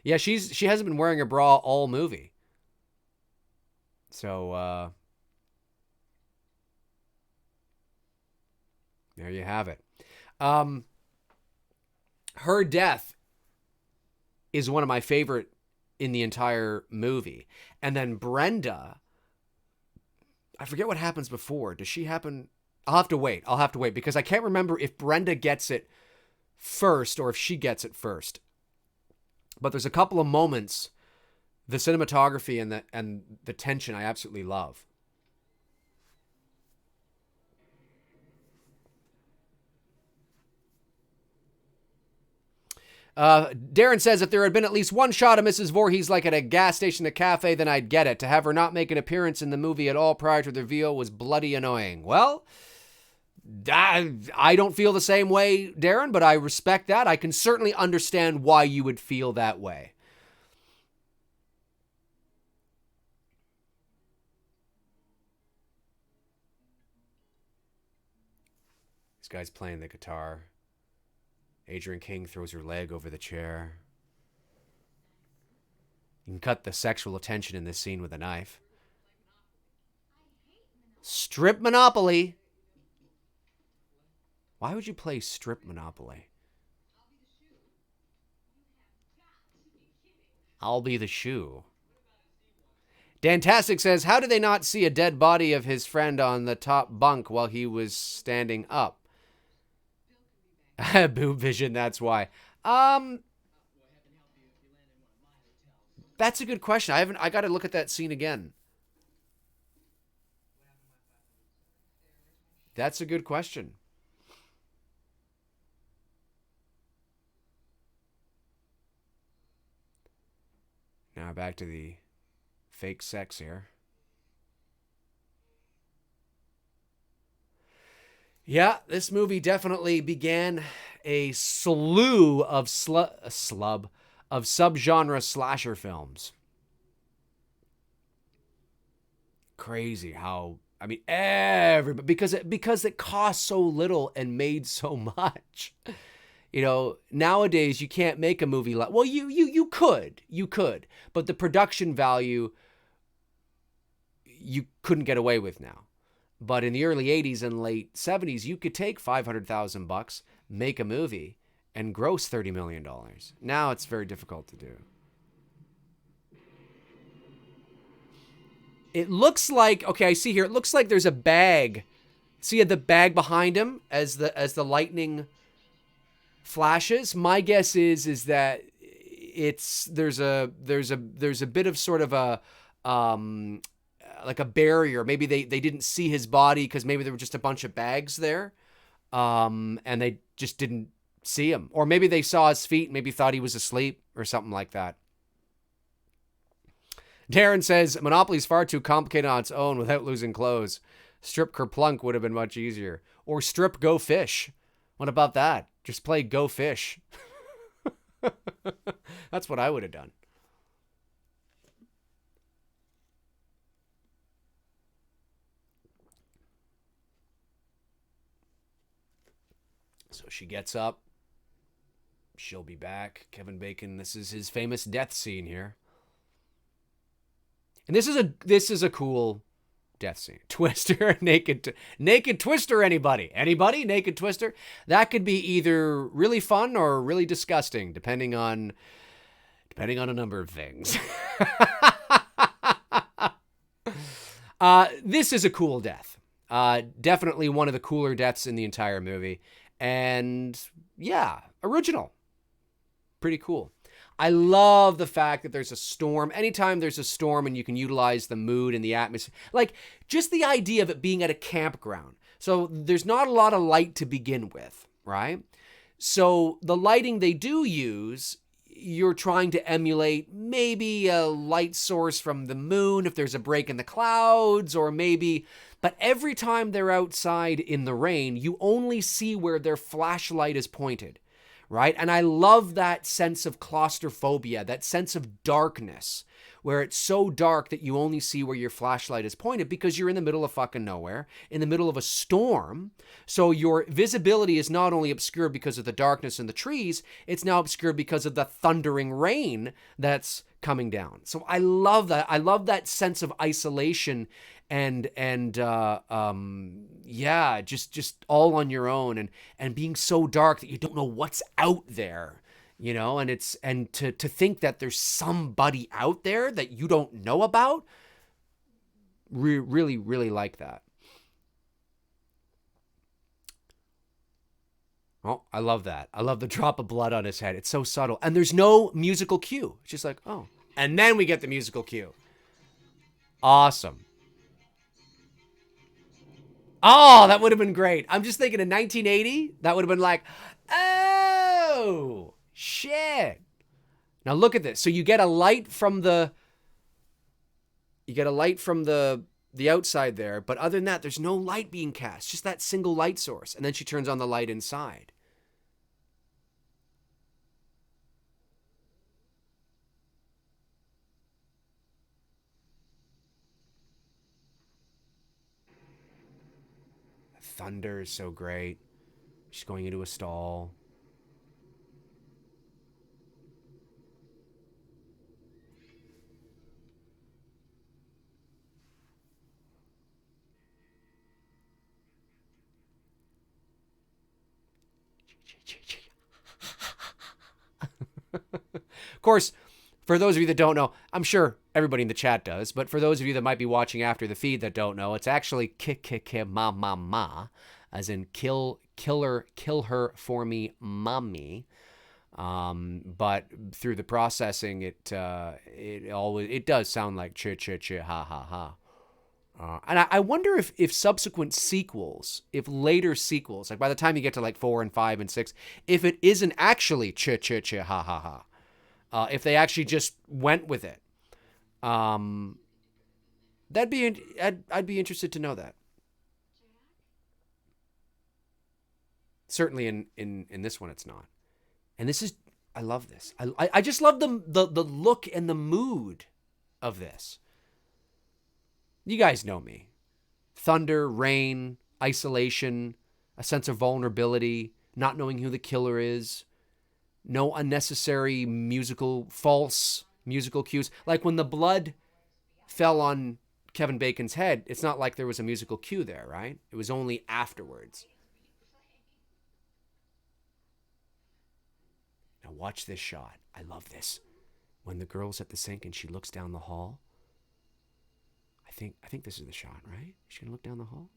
Yeah, she hasn't been wearing a bra all movie. So there you have it. Her death is one of my favorite in the entire movie. And then Brenda, I forget what happens before. Does she happen? I'll have to wait because I can't remember if Brenda gets it first or if she gets it first. But there's a couple of moments, the cinematography and the tension I absolutely love. Darren says, if there had been at least one shot of Mrs. Voorhees like at a gas station, a cafe, then I'd get it. To have her not make an appearance in the movie at all prior to the reveal was bloody annoying. Well, I don't feel the same way, Darren, but I respect that. I can certainly understand why you would feel that way. This guy's playing the guitar. Adrienne King throws her leg over the chair. You can cut the sexual attention in this scene with a knife. Strip Monopoly. Why would you play Strip Monopoly? I'll be the shoe. Dantastic says, how did they not see a dead body of his friend on the top bunk while he was standing up? Boob vision, that's why. That's a good question. I got to look at that scene again. That's a good question. Now back to the fake sex here. Yeah, this movie definitely began a slew of subgenre slasher films. Crazy how, I mean, everybody, because it cost so little and made so much. You know, nowadays you can't make a movie like, well, you could, but the production value you couldn't get away with now. But in the early 80s and late 70s, you could take $500,000, make a movie, and gross $30 million. Now it's very difficult to do. It looks like, okay, I see here, it looks like there's a bag. See the bag behind him as the lightning flashes? My guess is that there's a bit of sort of a like a barrier. Maybe they didn't see his body because maybe there were just a bunch of bags there, and they just didn't see him. Or maybe they saw his feet and maybe thought he was asleep or something like that. Darren says, Monopoly's far too complicated on its own without losing clothes. Strip Kerplunk would have been much easier. Or strip Go Fish. What about that? Just play Go Fish. That's what I would have done. So she gets up. She'll be back. Kevin Bacon, this is his famous death scene here. And this is a cool death scene. Twister, naked Twister, anybody? Anybody? Naked Twister? That could be either really fun or really disgusting, depending on a number of things. This is a cool death. Definitely one of the cooler deaths in the entire movie. And yeah, original. Pretty cool. I love the fact that there's a storm. Anytime there's a storm and you can utilize the mood and the atmosphere, like just the idea of it being at a campground. So there's not a lot of light to begin with, right? So the lighting they do use, you're trying to emulate maybe a light source from the moon if there's a break in the clouds, or maybe, but every time they're outside in the rain, you only see where their flashlight is pointed. Right? And I love that sense of claustrophobia, that sense of darkness, where it's so dark that you only see where your flashlight is pointed because you're in the middle of fucking nowhere, in the middle of a storm. So your visibility is not only obscured because of the darkness in the trees, it's now obscured because of the thundering rain that's coming down. So I love that. I love that sense of isolation and yeah, just all on your own and being so dark that you don't know what's out there, you know, and to think that there's somebody out there that you don't know about. Really, really like that. Oh, I love that. I love the drop of blood on his head. It's so subtle. And there's no musical cue. It's just like, oh. And then we get the musical cue. Awesome. Oh, that would have been great. I'm just thinking in 1980, that would have been like, oh, shit. Now look at this. So you get a light from the outside there, but other than that, there's no light being cast, just that single light source. And then she turns on the light inside. Thunder is so great. She's going into a stall. Of course, for those of you that don't know, I'm sure everybody in the chat does, but for those of you that might be watching after the feed that don't know, it's actually ma ma ma, as in kill her for me, mommy. But through the processing, it does sound like ch ha ha ha. And I wonder if subsequent sequels, if later sequels, like by the time you get to like 4 and 5 and 6, if it isn't actually ch ha ha ha. If they actually just went with it, I'd be interested to know that. Certainly in this one, it's not. And this is, I love this. I just love the look and the mood of this. You guys know me. Thunder, rain, isolation, a sense of vulnerability, not knowing who the killer is. No unnecessary false musical cues. Like when the blood fell on Kevin Bacon's head, it's not like there was a musical cue there, right? It was only afterwards. Now watch this shot. I love this. When the girl's at the sink and she looks down the hall. I think this is the shot, right? Is she gonna look down the hall?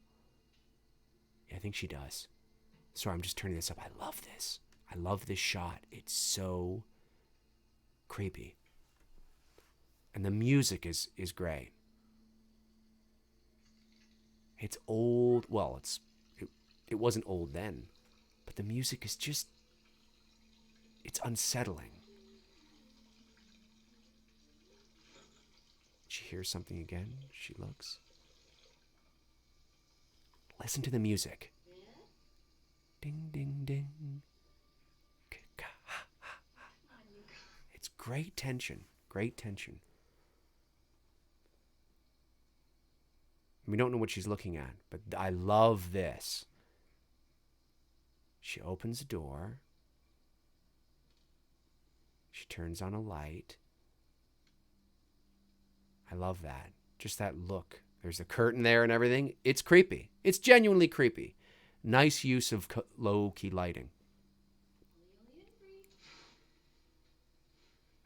Yeah, I think she does. Sorry, I'm just turning this up. I love this. I love this shot. It's so creepy. And the music is great. It's old. Well, it wasn't old then. But the music is just, it's unsettling. She hears something again. She looks. Listen to the music. Ding, ding, ding. It's great tension. Great tension. We don't know what she's looking at, but I love this. She opens the door. She turns on a light. I love that. Just that look. There's a curtain there and everything. It's creepy. It's genuinely creepy. Nice use of low-key lighting.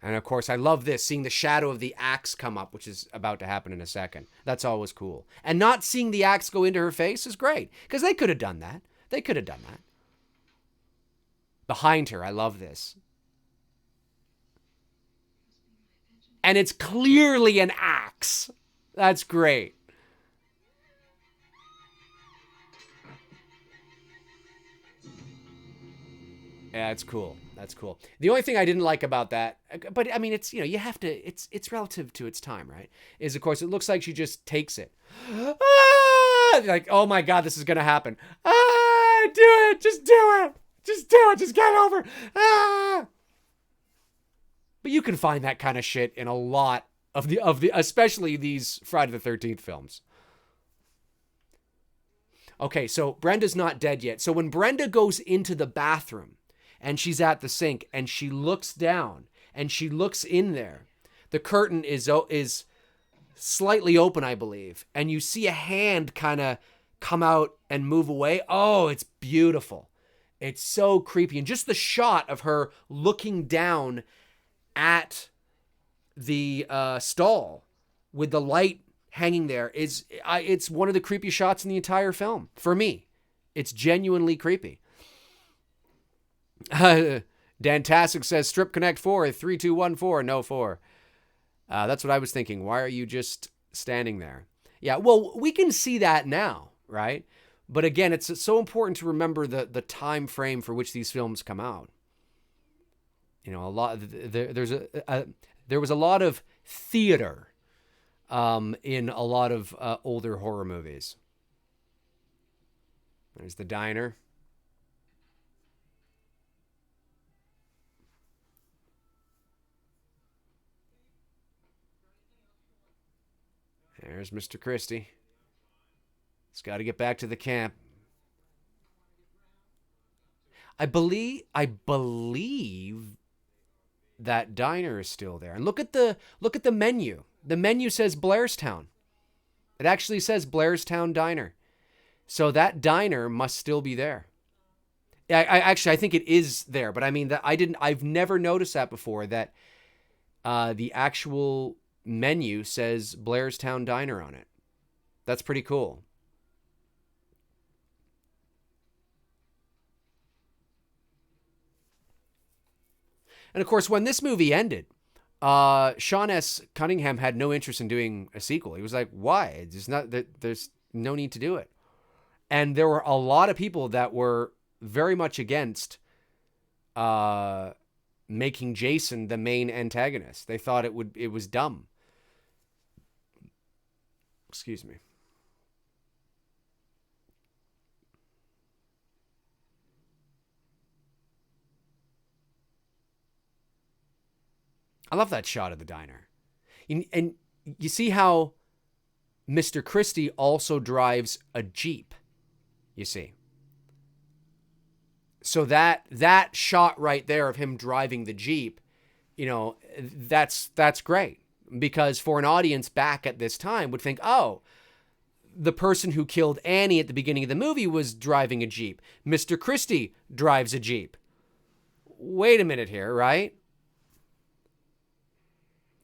And of course, I love this, seeing the shadow of the axe come up, which is about to happen in a second. That's always cool. And not seeing the axe go into her face is great, because they could have done that. They could have done that. Behind her, I love this. And it's clearly an axe. That's great. Yeah, it's cool. That's cool. The only thing I didn't like about that, but I mean, it's, you know, you have to, it's relative to its time, right? Is, of course, it looks like she just takes it. Ah! Like, oh my God, this is going to happen. Ah, do it. Just do it. Just do it. Just get over. Ah. But you can find that kind of shit in a lot of the especially these Friday the 13th films. Okay, so Brenda's not dead yet. So when Brenda goes into the bathroom and she's at the sink and she looks down and she looks in there, the curtain is slightly open, I believe, and you see a hand kind of come out and move away. Oh, it's beautiful. It's so creepy. And just the shot of her looking down at the stall with the light hanging there it's one of the creepy shots in the entire film. For me, it's genuinely creepy. Dantastic says, Strip Connect 4, 3214, no 4. That's what I was thinking. Why are you just standing there? Yeah, well, we can see that now, right? But again, it's so important to remember the time frame for which these films come out. You know, there was a lot of theater in a lot of older horror movies. There's the diner. There's Mr. Christie. He's got to get back to the camp. I believe that diner is still there. And look at the menu. The menu says Blairstown. It actually says Blairstown Diner. So that diner must still be there. I think it is there, but I mean that I've never noticed that before, that the actual menu says Blairstown Diner on it. That's pretty cool. And of course, when this movie ended, Sean S. Cunningham had no interest in doing a sequel. He was like, why? There's no need to do it. And there were a lot of people that were very much against making Jason the main antagonist. They thought it was dumb. Excuse me. I love that shot of the diner. And you see how Mr. Christie also drives a Jeep, you see. So that shot right there of him driving the Jeep, you know, that's great. Because for an audience back at this time would think, oh, the person who killed Annie at the beginning of the movie was driving a Jeep. Mr. Christie drives a Jeep. Wait a minute here, right?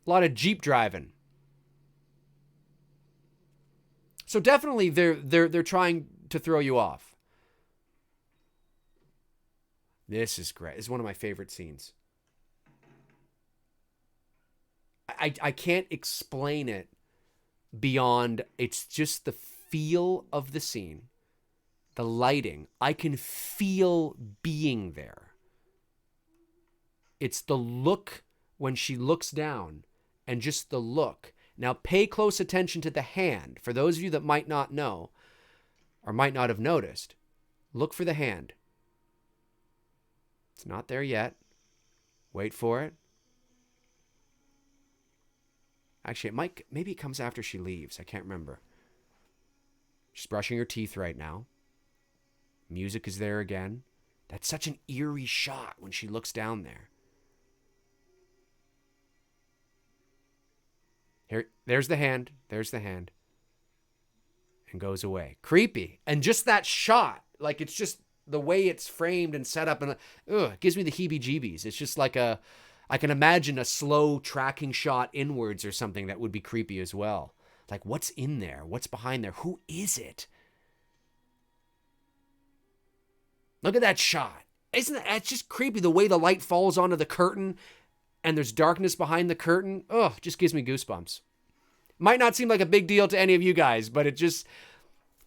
A lot of Jeep driving. So definitely they're trying to throw you off. This is great. This is one of my favorite scenes. I can't explain it beyond, it's just the feel of the scene, the lighting. I can feel being there. It's the look when she looks down, and just the look. Now pay close attention to the hand. For those of you that might not know or might not have noticed, look for the hand. It's not there yet. Wait for it. Actually, maybe it comes after she leaves. I can't remember. She's brushing her teeth right now. Music is there again. That's such an eerie shot when she looks down there. There's the hand. There's the hand. And goes away. Creepy. And just that shot, like it's just the way it's framed and set up, and it gives me the heebie-jeebies. It's just like I can imagine a slow tracking shot inwards or something that would be creepy as well. Like, what's in there? What's behind there? Who is it? Look at that shot. It's just creepy the way the light falls onto the curtain and there's darkness behind the curtain. Ugh, just gives me goosebumps. Might not seem like a big deal to any of you guys, but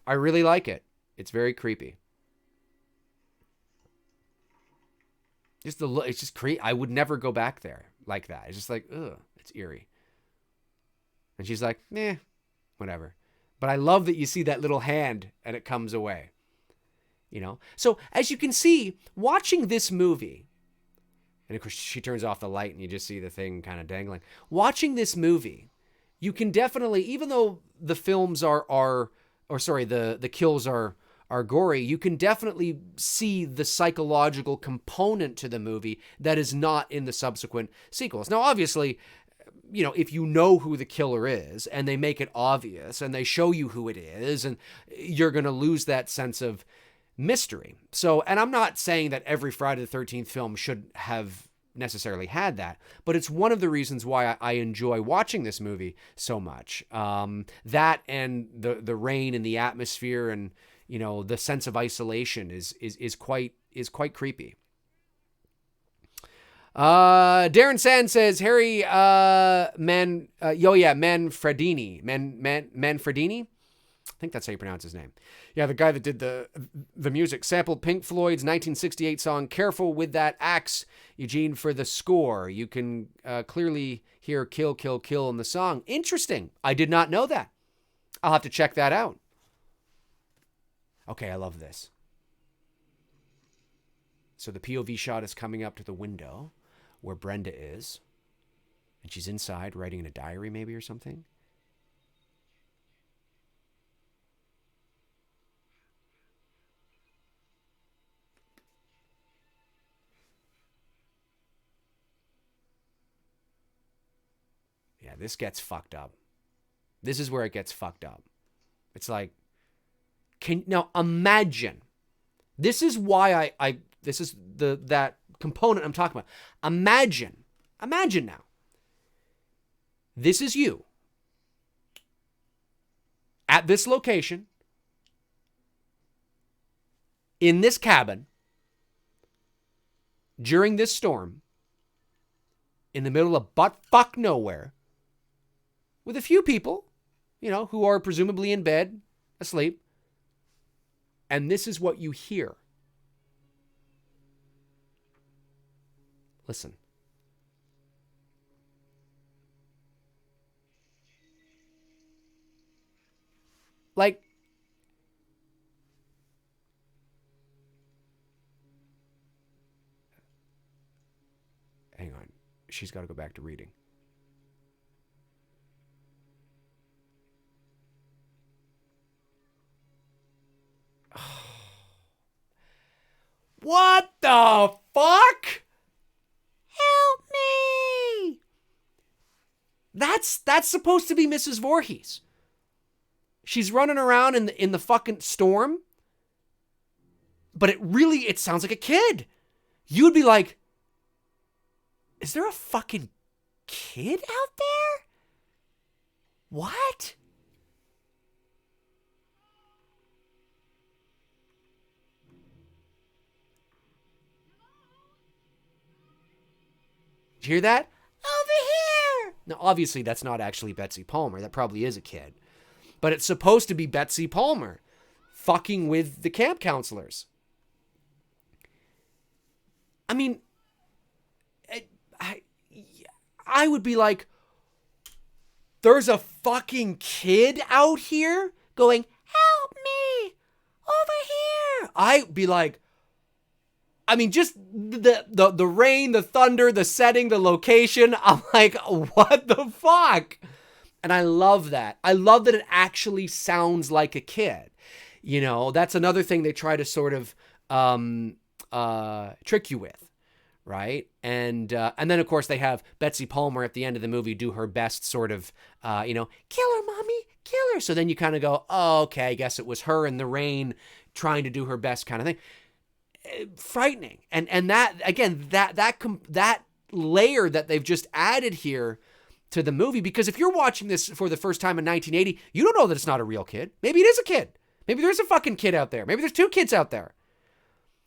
I really like it. It's very creepy. Just the look, it's just creepy. I would never go back there like that. It's just like, ugh, it's eerie. And she's like, whatever. But I love that you see that little hand and it comes away. You know? So as you can see, watching this movie, and of course she turns off the light and you just see the thing kind of dangling. Watching this movie, you can definitely, even though the films the kills are gory, you can definitely see the psychological component to the movie that is not in the subsequent sequels. Now, obviously, if you know who the killer is and they make it obvious and they show you who it is, and you're going to lose that sense of mystery. So, and I'm not saying that every Friday the 13th film should have necessarily had that, but it's one of the reasons why I enjoy watching this movie so much. That and the rain and the atmosphere and the sense of isolation is quite creepy. Darren Sand says Harry Manfredini. Manfredini? I think that's how you pronounce his name. Yeah, the guy that did the music, sampled Pink Floyd's 1968 song "Careful with That Axe," Eugene, for the score. You can clearly hear "Kill, Kill, Kill" in the song. Interesting. I did not know that. I'll have to check that out. Okay, I love this. So the POV shot is coming up to the window where Brenda is, and she's inside writing in a diary maybe or something. Yeah, this gets fucked up. This is where it gets fucked up. It's like, now imagine. This is why this is that component I'm talking about. Imagine now. This is you at this location in this cabin during this storm in the middle of butt-fuck nowhere with a few people, who are presumably in bed, asleep, and this is what you hear. Listen. Like, hang on. She's got to go back to reading. What the fuck? Help me! That's supposed to be Mrs. Voorhees. She's running around in the fucking storm, but it sounds like a kid. You'd be like, is there a fucking kid out there? What? Did you hear that? Over here! Now, obviously, that's not actually Betsy Palmer. That probably is a kid. But it's supposed to be Betsy Palmer fucking with the camp counselors. I mean, I would be like, there's a fucking kid out here going, help me, over here. I'd be like, I mean, just the rain, the thunder, the setting, the location. I'm like, what the fuck? And I love that. I love that it actually sounds like a kid. That's another thing they try to sort of trick you with, right? And then, of course, they have Betsy Palmer at the end of the movie do her best sort of, kill her, mommy, kill her. So then you kind of go, oh, okay, I guess it was her in the rain trying to do her best kind of thing. Frightening. And that, again, that layer that they've just added here to the movie, because if you're watching this for the first time in 1980, you don't know that it's not a real kid. Maybe it is a kid. Maybe there's a fucking kid out there. Maybe there's two kids out there.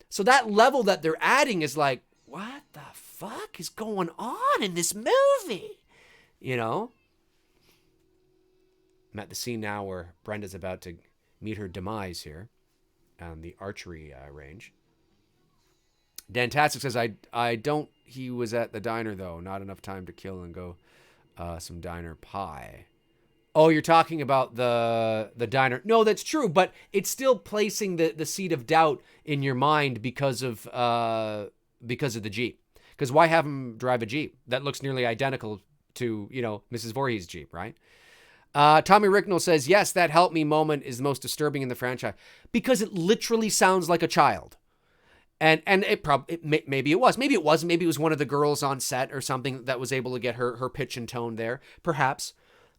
So that level that they're adding is like, what the fuck is going on in this movie? I'm at the scene now where Brenda's about to meet her demise here on the archery range. Dantastic says, I don't, he was at the diner though. Not enough time to kill and go some diner pie. Oh, you're talking about the diner. No, that's true, but it's still placing the seed of doubt in your mind because of the Jeep. Because why have him drive a Jeep that looks nearly identical to, Mrs. Voorhees' Jeep, right? Tommy Ricknell says, yes, that help me moment is the most disturbing in the franchise because it literally sounds like a child. And maybe it was. Maybe it wasn't. Maybe it was one of the girls on set or something that was able to get her pitch and tone there, perhaps.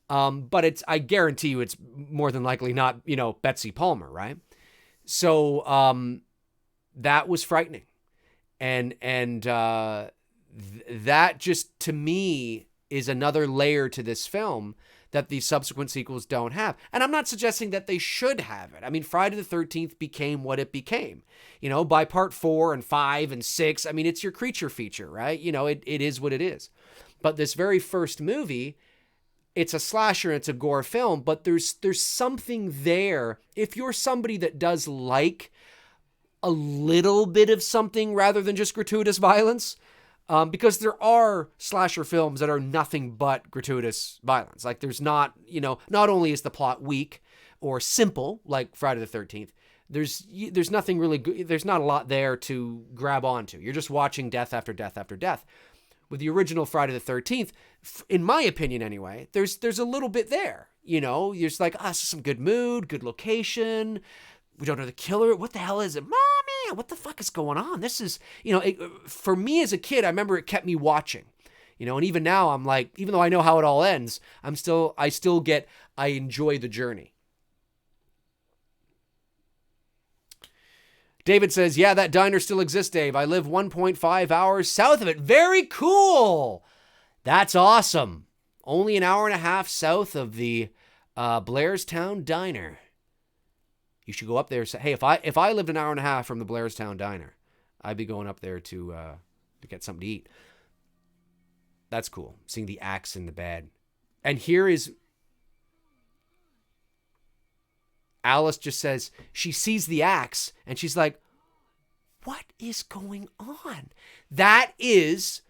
But I guarantee you it's more than likely not, Betsy Palmer, right? So that was frightening. And that just, to me, is another layer to this film that the subsequent sequels don't have. And I'm not suggesting that they should have it. I mean, Friday the 13th became what it became. By part 4 and 5 and 6, I mean, it's your creature feature, right? It is what it is. But this very first movie, it's a slasher, it's a gore film, but there's something there. If you're somebody that does like a little bit of something rather than just gratuitous violence, because there are slasher films that are nothing but gratuitous violence. Like there's not, not only is the plot weak or simple, like Friday the 13th, there's nothing really good. There's not a lot there to grab onto. You're just watching death after death after death. With the original Friday the 13th, in my opinion anyway, there's a little bit there. You're just like, this is some good mood, good location. We don't know the killer. What the hell is it? Mommy, what the fuck is going on? This is, for me as a kid, I remember it kept me watching, and even now I'm like, even though I know how it all ends, I enjoy the journey. David says, yeah, that diner still exists, Dave. I live 1.5 hours south of it. Very cool. That's awesome. Only an hour and a half south of the Blairstown Diner. You should go up there. Hey, if I lived an hour and a half from the Blairstown Diner, I'd be going up there to get something to eat. That's cool. Seeing the axe in the bed. And here is Alice just says she sees the axe and she's like, what is going on? That is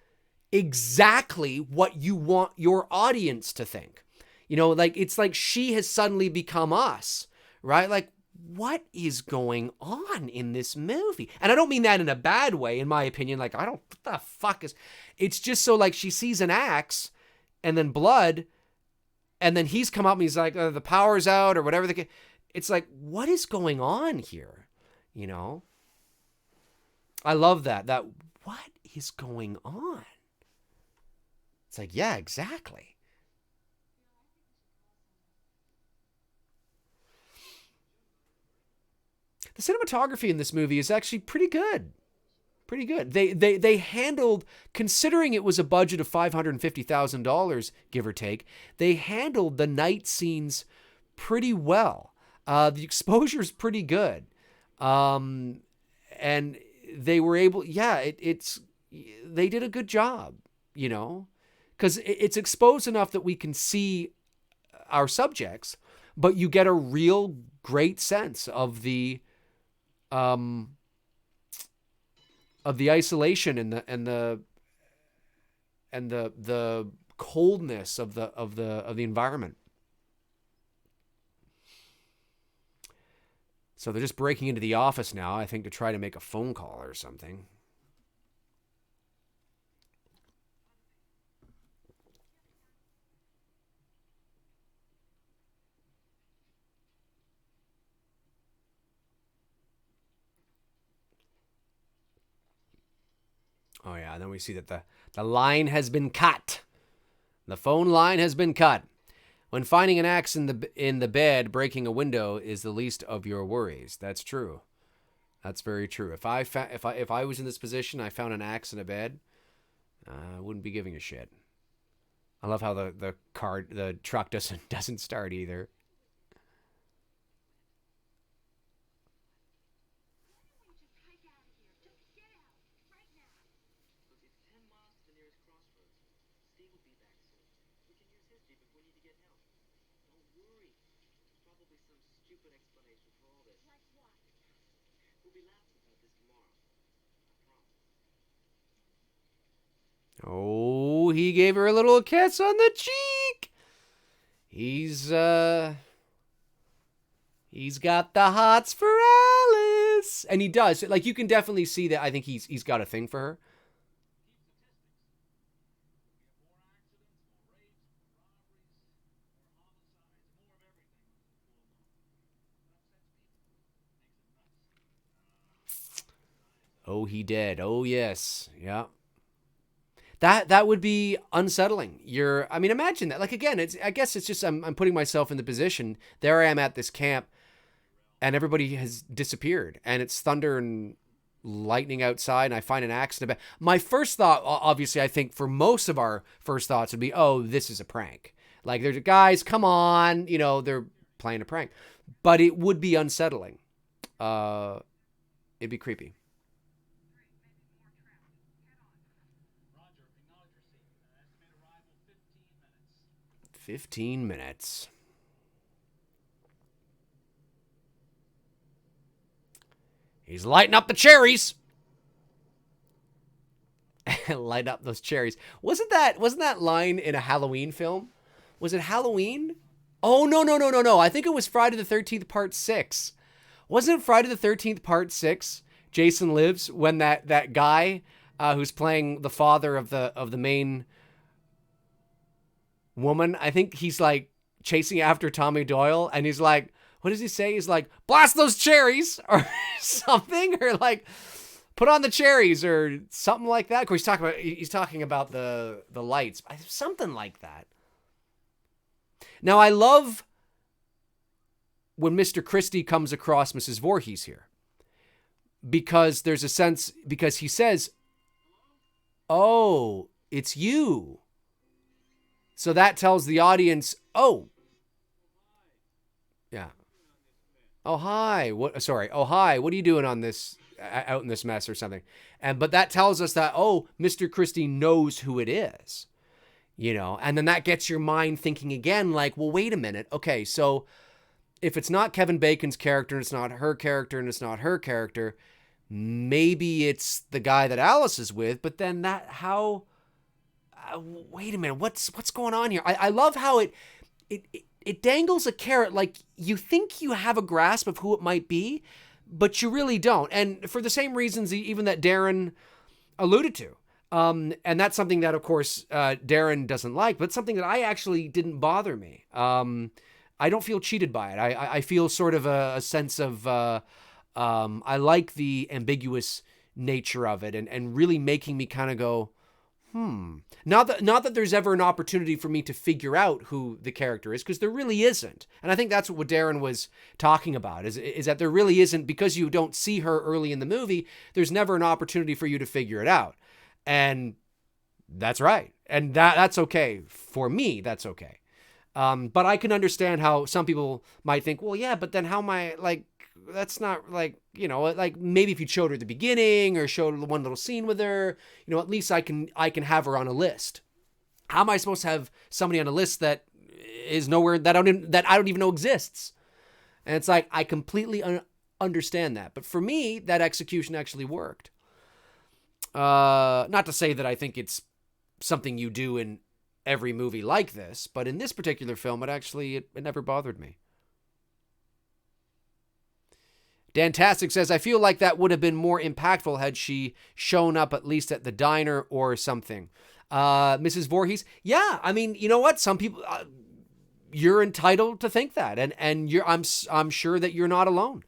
exactly what you want your audience to think. It's like she has suddenly become us, right? Like, what is going on in this movie? And I don't mean that in a bad way, in my opinion. Like, what the fuck is... It's just so, like, she sees an axe and then blood, and then he's come up and he's like, the power's out or whatever. It's like, what is going on here? I love that. What is going on? It's like, yeah, exactly. The cinematography in this movie is actually pretty good. Pretty good. They handled, considering it was a budget of $550,000, give or take, they handled the night scenes pretty well. The exposure's pretty good. And they were able, they did a good job, because it's exposed enough that we can see our subjects, but you get a real great sense of the isolation and the coldness of the environment. So they're just breaking into the office now, I think, to try to make a phone call or something. Oh, yeah. And then we see that the line has been cut. The phone line has been cut. When finding an axe in the bed, breaking a window is the least of your worries. That's true. That's very true. If I was in this position, I found an axe in a bed, I wouldn't be giving a shit. I love how the truck doesn't start either. Oh, he gave her a little kiss on the cheek. He's got the hots for Alice. And he does. Like, you can definitely see that. I think he's got a thing for her. Oh, he did. Oh, yes. Yeah. That would be unsettling. I mean, imagine that. Like, again, I guess it's just I'm putting myself in the position. There I am at this camp, and everybody has disappeared, and it's thunder and lightning outside, and I find an accident. My first thought, obviously, I think for most of our first thoughts would be, oh, this is a prank. Like, there's guys, come on, they're playing a prank. But it would be unsettling. It'd be creepy. 15 minutes. He's lighting up the cherries. Light up those cherries. Wasn't that line in a Halloween film? Was it Halloween? Oh, no. I think it was Friday the 13th Part 6. Wasn't it Friday the 13th Part 6? Jason Lives, when that guy who's playing the father of the main woman, I think he's like chasing after Tommy Doyle, and he's like, what does he say? He's like, blast those cherries or something, or like put on the cherries or something like that. Of course, he's talking about the lights, something like that. Now, I love when Mr. Christie comes across Mrs. Voorhees here, because there's a sense, because he says, oh, it's you. So that tells the audience, oh, yeah. Oh, hi. Oh, hi. What are you doing on this, out in this mess or something? But that tells us that, oh, Mr. Christie knows who it is, and then that gets your mind thinking again, like, well, wait a minute. Okay. So if it's not Kevin Bacon's character and it's not her character and it's not her character, maybe it's the guy that Alice is with, but then wait a minute, what's going on here? I love how it dangles a carrot, like you think you have a grasp of who it might be, but you really don't. And for the same reasons even that Darren alluded to. And that's something that, of course, Darren doesn't like, but something that I actually didn't bother me. I don't feel cheated by it. I feel sort of a sense of, I like the ambiguous nature of it and really making me kind of go, Not that there's ever an opportunity for me to figure out who the character is, because there really isn't. And I think that's what Darren was talking about, is that there really isn't, because you don't see her early in the movie, there's never an opportunity for you to figure it out. And that's right. And that's okay. For me, that's okay. But I can understand how some people might think, well, yeah, but then how am I, like, that's not like, like maybe if you showed her at the beginning or showed one little scene with her, at least I can have her on a list. How am I supposed to have somebody on a list that is nowhere, that I don't even know exists? And it's like, I completely understand that. But for me, that execution actually worked. Not to say that I think it's something you do in every movie like this, but in this particular film, it never bothered me. Dantastic says, I feel like that would have been more impactful had she shown up at least at the diner or something. Mrs. Voorhees, yeah, I mean, you know what? Some people, you're entitled to think that, and I'm sure that you're not alone.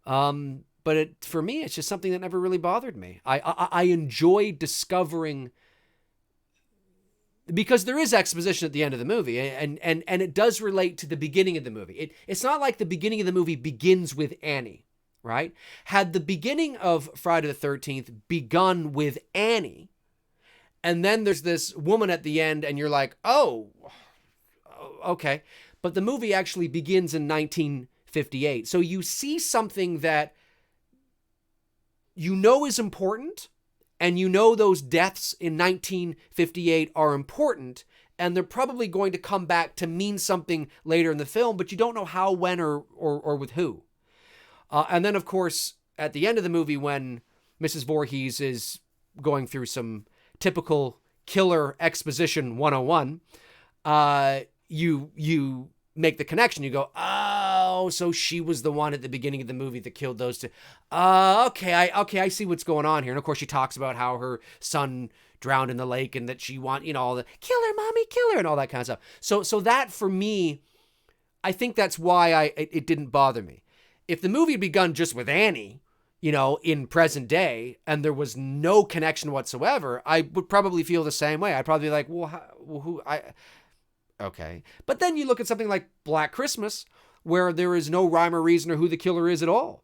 But for me, it's just something that never really bothered me. I enjoy discovering, because there is exposition at the end of the movie, and it does relate to the beginning of the movie. It's not like the beginning of the movie begins with Annie, right? Had the beginning of Friday the 13th begun with Annie, and then there's this woman at the end, and you're like, oh, okay. But the movie actually begins in 1958. So you see something that is important, and those deaths in 1958 are important, and they're probably going to come back to mean something later in the film, but you don't know how, when, or with who. And then, of course, at the end of the movie, when Mrs. Voorhees is going through some typical killer exposition 101, you make the connection. You go, oh, so she was the one at the beginning of the movie that killed those two. Okay, I see what's going on here. And of course, she talks about how her son drowned in the lake and that she all the kill her, mommy, kill her, and all that kind of stuff. So that for me, I think that's why it didn't bother me. If the movie had begun just with Annie, in present day, and there was no connection whatsoever, I would probably feel the same way. I'd probably be like, okay. But then you look at something like Black Christmas, where there is no rhyme or reason or who the killer is at all.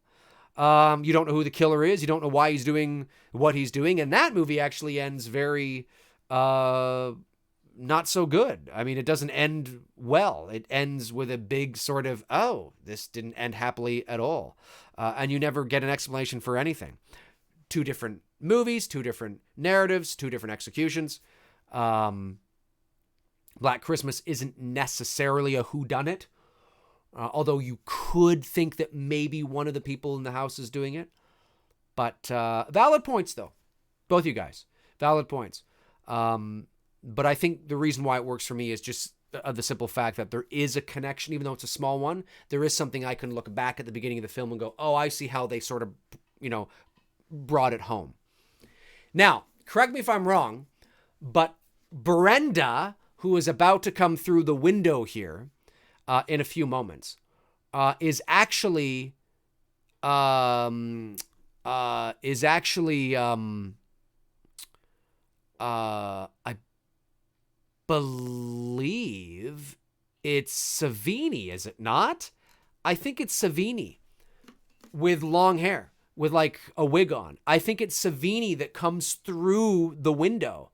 You don't know who the killer is. You don't know why he's doing what he's doing. And that movie actually ends very not so good. I mean, it doesn't end well. It ends with a big sort of, oh, this didn't end happily at all. And you never get an explanation for anything. 2 different movies, 2 different narratives, 2 different executions. Black Christmas isn't necessarily a whodunit. Although you could think that maybe one of the people in the house is doing it. But valid points, though. Both you guys. Valid points. But I think the reason why it works for me is just the simple fact that there is a connection, even though it's a small one. There is something I can look back at the beginning of the film and go, oh, I see how they sort of, brought it home. Now, correct me if I'm wrong, but Brenda, who is about to come through the window here in a few moments, is actually I believe it's Savini, is it not? I think it's Savini with long hair, with like a wig on. I think it's Savini that comes through the window.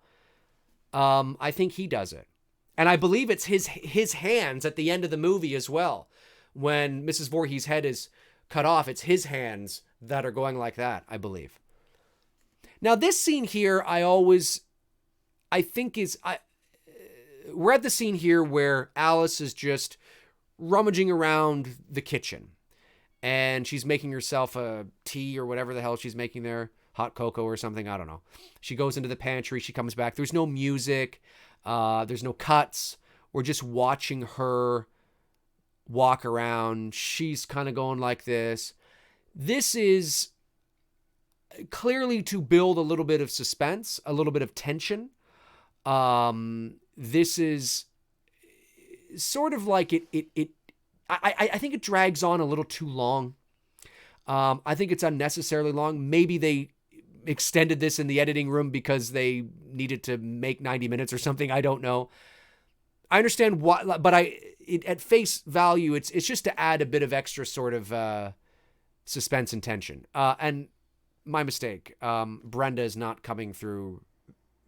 I think he does it. And I believe it's his hands at the end of the movie as well. When Mrs. Voorhees' head is cut off, it's his hands that are going like that, I believe. Now, this scene here, we're at the scene here where Alice is just rummaging around the kitchen. And she's making herself a tea or whatever the hell she's making there. Hot cocoa or something, I don't know. She goes into the pantry, she comes back. There's no music. There's no cuts. We're just watching her walk around. She's kind of going like this. This is clearly to build a little bit of suspense, a little bit of tension. This is sort of like I think it drags on a little too long. I think it's unnecessarily long. Maybe they extended this in the editing room because they needed to make 90 minutes or something. I don't know. I understand why, but at face value, it's just to add a bit of extra sort of suspense and tension. And my mistake. Brenda is not coming through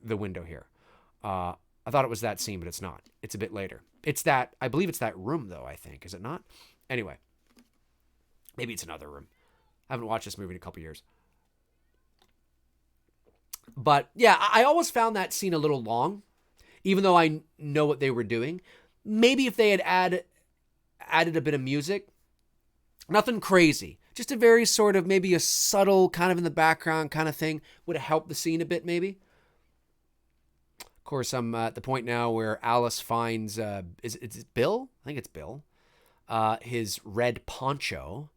the window here. I thought it was that scene, but it's not. It's a bit later. I believe it's that room though, I think. Is it not? Anyway, maybe it's another room. I haven't watched this movie in a couple years. But yeah, I always found that scene a little long, even though I know what they were doing. Maybe if they had added a bit of music, nothing crazy, just a very sort of maybe a subtle kind of in the background kind of thing would have helped the scene a bit maybe. Of course, I'm at the point now where Alice finds, is it Bill? I think it's Bill. His red poncho.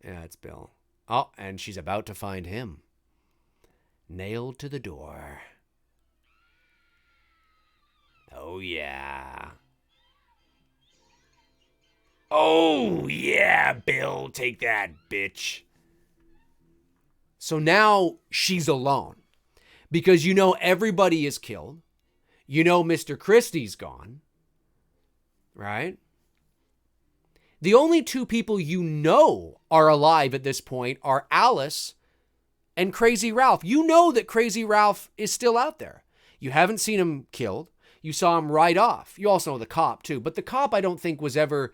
Yeah, it's Bill. Oh, and she's about to find him. Nailed to the door. Oh, yeah. Oh, yeah, Bill. Take that, bitch. So now she's alone. Because everybody is killed. Mr. Christie's gone. Right? The only 2 people are alive at this point are Alice and Crazy Ralph. You know that Crazy Ralph is still out there. You haven't seen him killed. You saw him ride off. You also know the cop, too. But the cop, I don't think, was ever...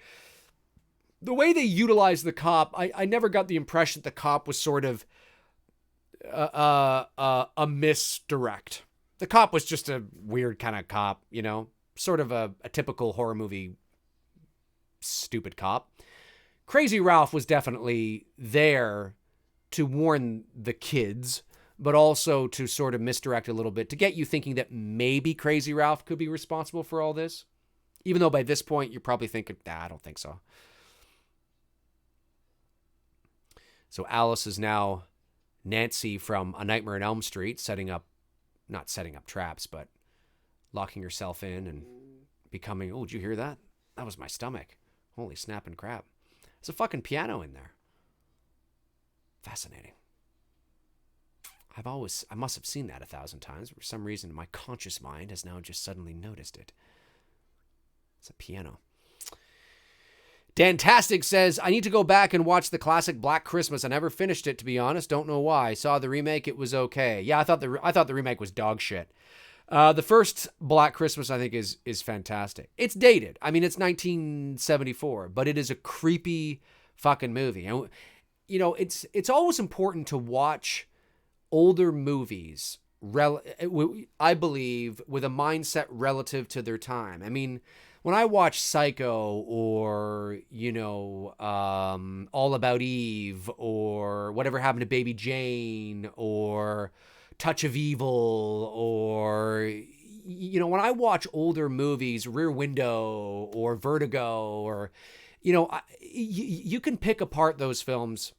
The way they utilized the cop, I never got the impression that the cop was sort of a misdirect. The cop was just a weird kind of cop, sort of a typical horror movie stupid cop. Crazy Ralph was definitely there to warn the kids, but also to sort of misdirect a little bit to get you thinking that maybe Crazy Ralph could be responsible for all this. Even though by this point you're probably thinking, I don't think so. So Alice is now Nancy from A Nightmare on Elm Street, not setting up traps, but locking herself in and becoming, oh, did you hear that? That was my stomach. Holy snap and crap. There's a fucking piano in there. Fascinating. I must have seen that 1,000 times. For some reason, my conscious mind has now just suddenly noticed it. It's a piano. Dantastic says, I need to go back and watch the classic Black Christmas. I never finished it, to be honest. Don't know why. Saw the remake. It was okay. Yeah, I thought the remake was dog shit. The first Black Christmas, I think, is fantastic. It's dated. I mean, it's 1974, but it is a creepy fucking movie. And, you know, it's always important to watch older movies, I believe, with a mindset relative to their time. I mean, when I watch Psycho or, you know, All About Eve or Whatever Happened to Baby Jane or Touch of Evil or, you know, when I watch older movies, Rear Window or Vertigo or, you know, you can pick apart those films.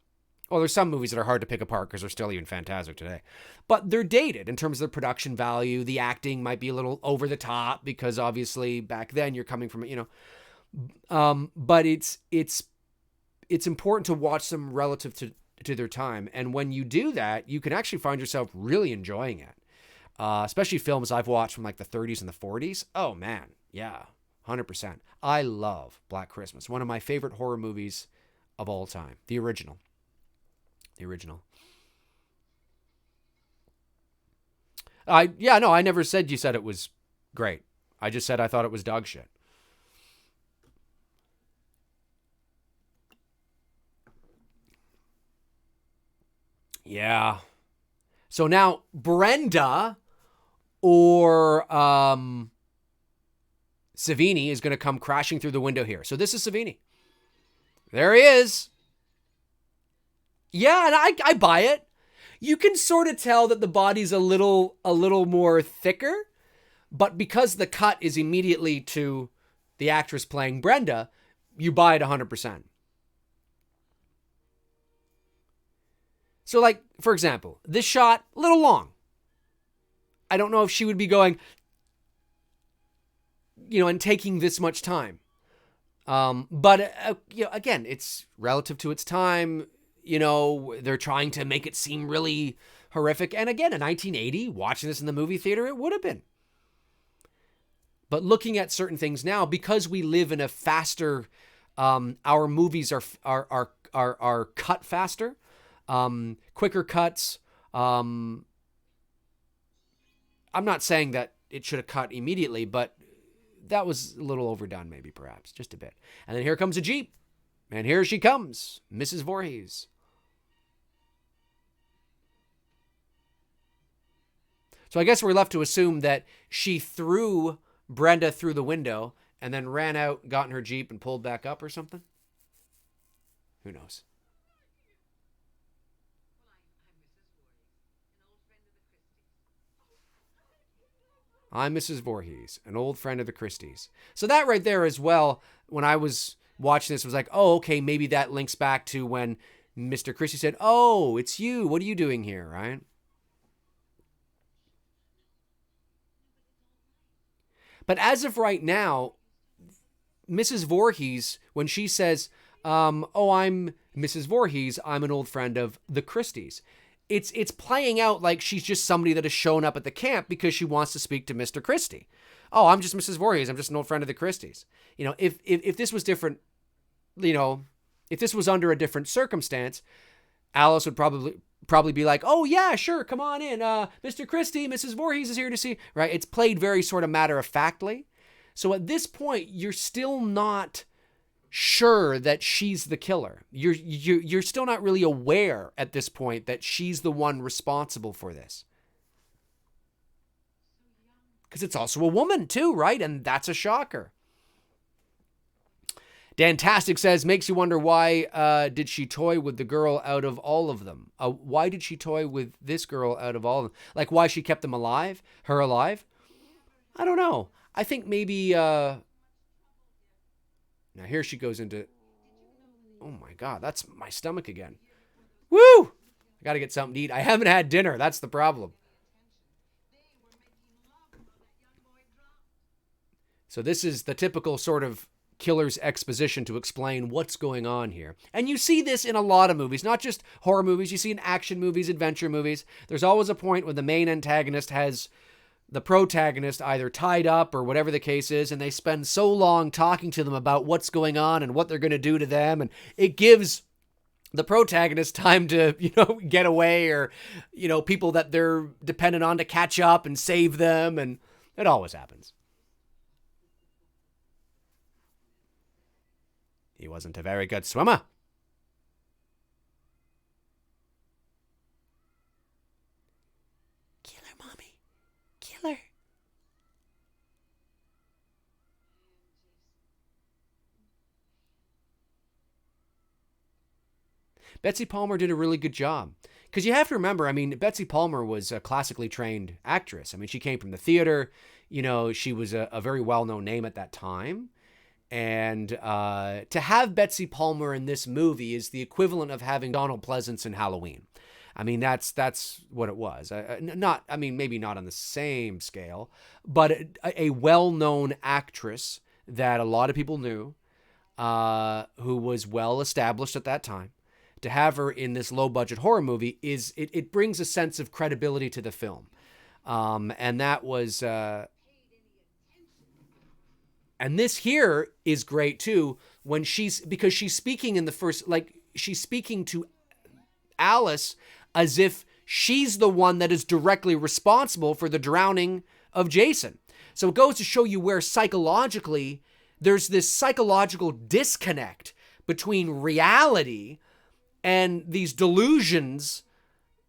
Well, there's some movies that are hard to pick apart because they're still even fantastic today. But they're dated in terms of the production value. The acting might be a little over the top because obviously back then you're coming from, you know. But it's important to watch them relative to their time. And when you do that, you can actually find yourself really enjoying it. Especially films I've watched from like the 30s and the 40s. Oh, man. Yeah, 100%. I love Black Christmas. One of my favorite horror movies of all time. The original. I never said you said it was great. I just said I thought it was dog shit. Yeah. So now Brenda or Savini is going to come crashing through the window here. So this is Savini. There he is. Yeah, and I buy it. You can sort of tell that the body's a little more thicker, but because the cut is immediately to the actress playing Brenda, you buy it 100%. So, like, for example, this shot, a little long. I don't know if she would be going, you know, and taking this much time. But, you know, again, it's relative to its time. You know, they're trying to make it seem really horrific. And again, in 1980, watching this in the movie theater, it would have been. But looking at certain things now, because we live in a faster, our movies are cut faster, quicker cuts. I'm not saying that it should have cut immediately, but that was a little overdone, maybe, perhaps, just a bit. And then here comes a Jeep. And here she comes, Mrs. Voorhees. So I guess we're left to assume that she threw Brenda through the window and then ran out, got in her Jeep, and pulled back up or something. Who knows? I'm Mrs. Voorhees, an old friend of the Christies. So that right there as well, when I was watching this, was like, oh, okay, maybe that links back to when Mr. Christie said, oh, it's you. What are you doing here, right? But as of right now, Mrs. Voorhees, when she says, oh, I'm Mrs. Voorhees, I'm an old friend of the Christies, it's playing out like she's just somebody that has shown up at the camp because she wants to speak to Mr. Christie. Oh, I'm just Mrs. Voorhees. I'm just an old friend of the Christies. You know, if this was different, you know, if this was under a different circumstance, Alice would probably be like, oh yeah, sure, come on in. Mr. Christie, Mrs. Voorhees is here to see, right? It's played very sort of matter-of-factly. So at this point, you're still not sure that she's the killer. You're still not really aware at this point that she's the one responsible for this. Because it's also a woman too, right? And that's a shocker. Dantastic says, makes you wonder why did she toy with the girl out of all of them? Why did she toy with this girl out of all of them? Like why she kept them alive? Her alive? I don't know. I think maybe... Now here she goes into... Oh my God, that's my stomach again. Woo! I got to get something to eat. I haven't had dinner. That's the problem. So this is the typical sort of killer's exposition to explain what's going on here. And you see this in a lot of movies, not just horror movies. You see in action movies, adventure movies. There's always a point where the main antagonist has the protagonist either tied up or whatever the case is, and they spend so long talking to them about what's going on and what they're going to do to them, and it gives the protagonist time to, get away, or, people that they're dependent on to catch up and save them, and it always happens. He wasn't a very good swimmer. Kill her, Mommy. Kill her. Betsy Palmer did a really good job. Because you have to remember, Betsy Palmer was a classically trained actress. She came from the theater. She was a very well-known name at that time. And to have Betsy Palmer in this movie is the equivalent of having Donald Pleasance in Halloween. That's what it was. Maybe not on the same scale, but a well-known actress that a lot of people knew, who was well established at that time. To have her in this low-budget horror movie it brings a sense of credibility to the film, and that was. And this here is great too, because she's speaking in the first, she's speaking to Alice as if she's the one that is directly responsible for the drowning of Jason. So it goes to show you where psychologically there's this psychological disconnect between reality and these delusions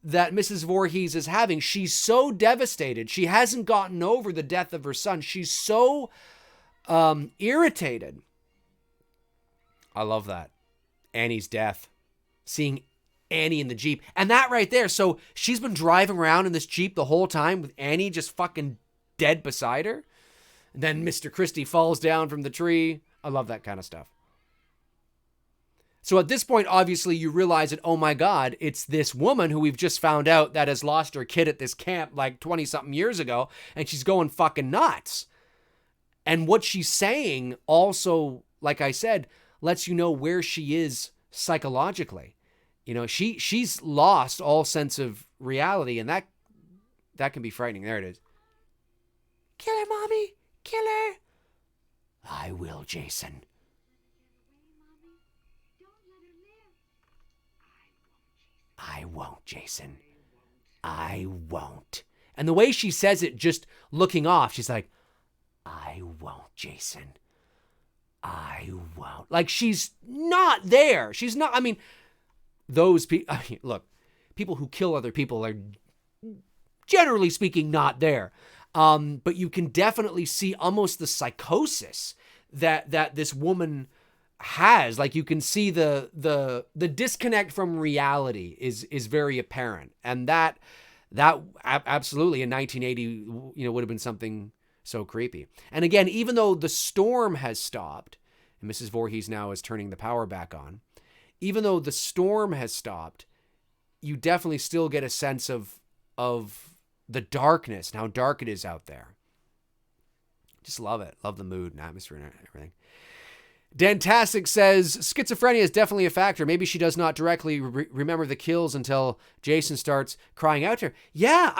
that Mrs. Voorhees is having. She's so devastated. She hasn't gotten over the death of her son. She's so irritated. I love that. Annie's death. Seeing Annie in the Jeep. And that right there. So she's been driving around in this Jeep the whole time with Annie just fucking dead beside her. And then Mr. Christie falls down from the tree. I love that kind of stuff. So at this point, obviously, you realize that, oh my God, it's this woman who we've just found out that has lost her kid at this camp 20-something years ago. And she's going fucking nuts. And what she's saying also, like I said, lets you know where she is psychologically. She's lost all sense of reality, and that can be frightening. There it is. Kill her, Mommy. Kill her. I will, Jason. I won't, Jason. I won't. And the way she says it, just looking off, she's like, I won't, Jason. I won't. She's not there. She's not, those people, look, people who kill other people are generally speaking not there. But you can definitely see almost the psychosis that this woman has. You can see the disconnect from reality is very apparent. And that absolutely in 1980, would have been something so creepy. And again, even though the storm has stopped, and Mrs. Voorhees now is turning the power back on, even though the storm has stopped, you definitely still get a sense of the darkness and how dark it is out there. Just love it. Love the mood and atmosphere and everything. Dantastic says, schizophrenia is definitely a factor. Maybe she does not directly remember the kills until Jason starts crying out to her. Yeah,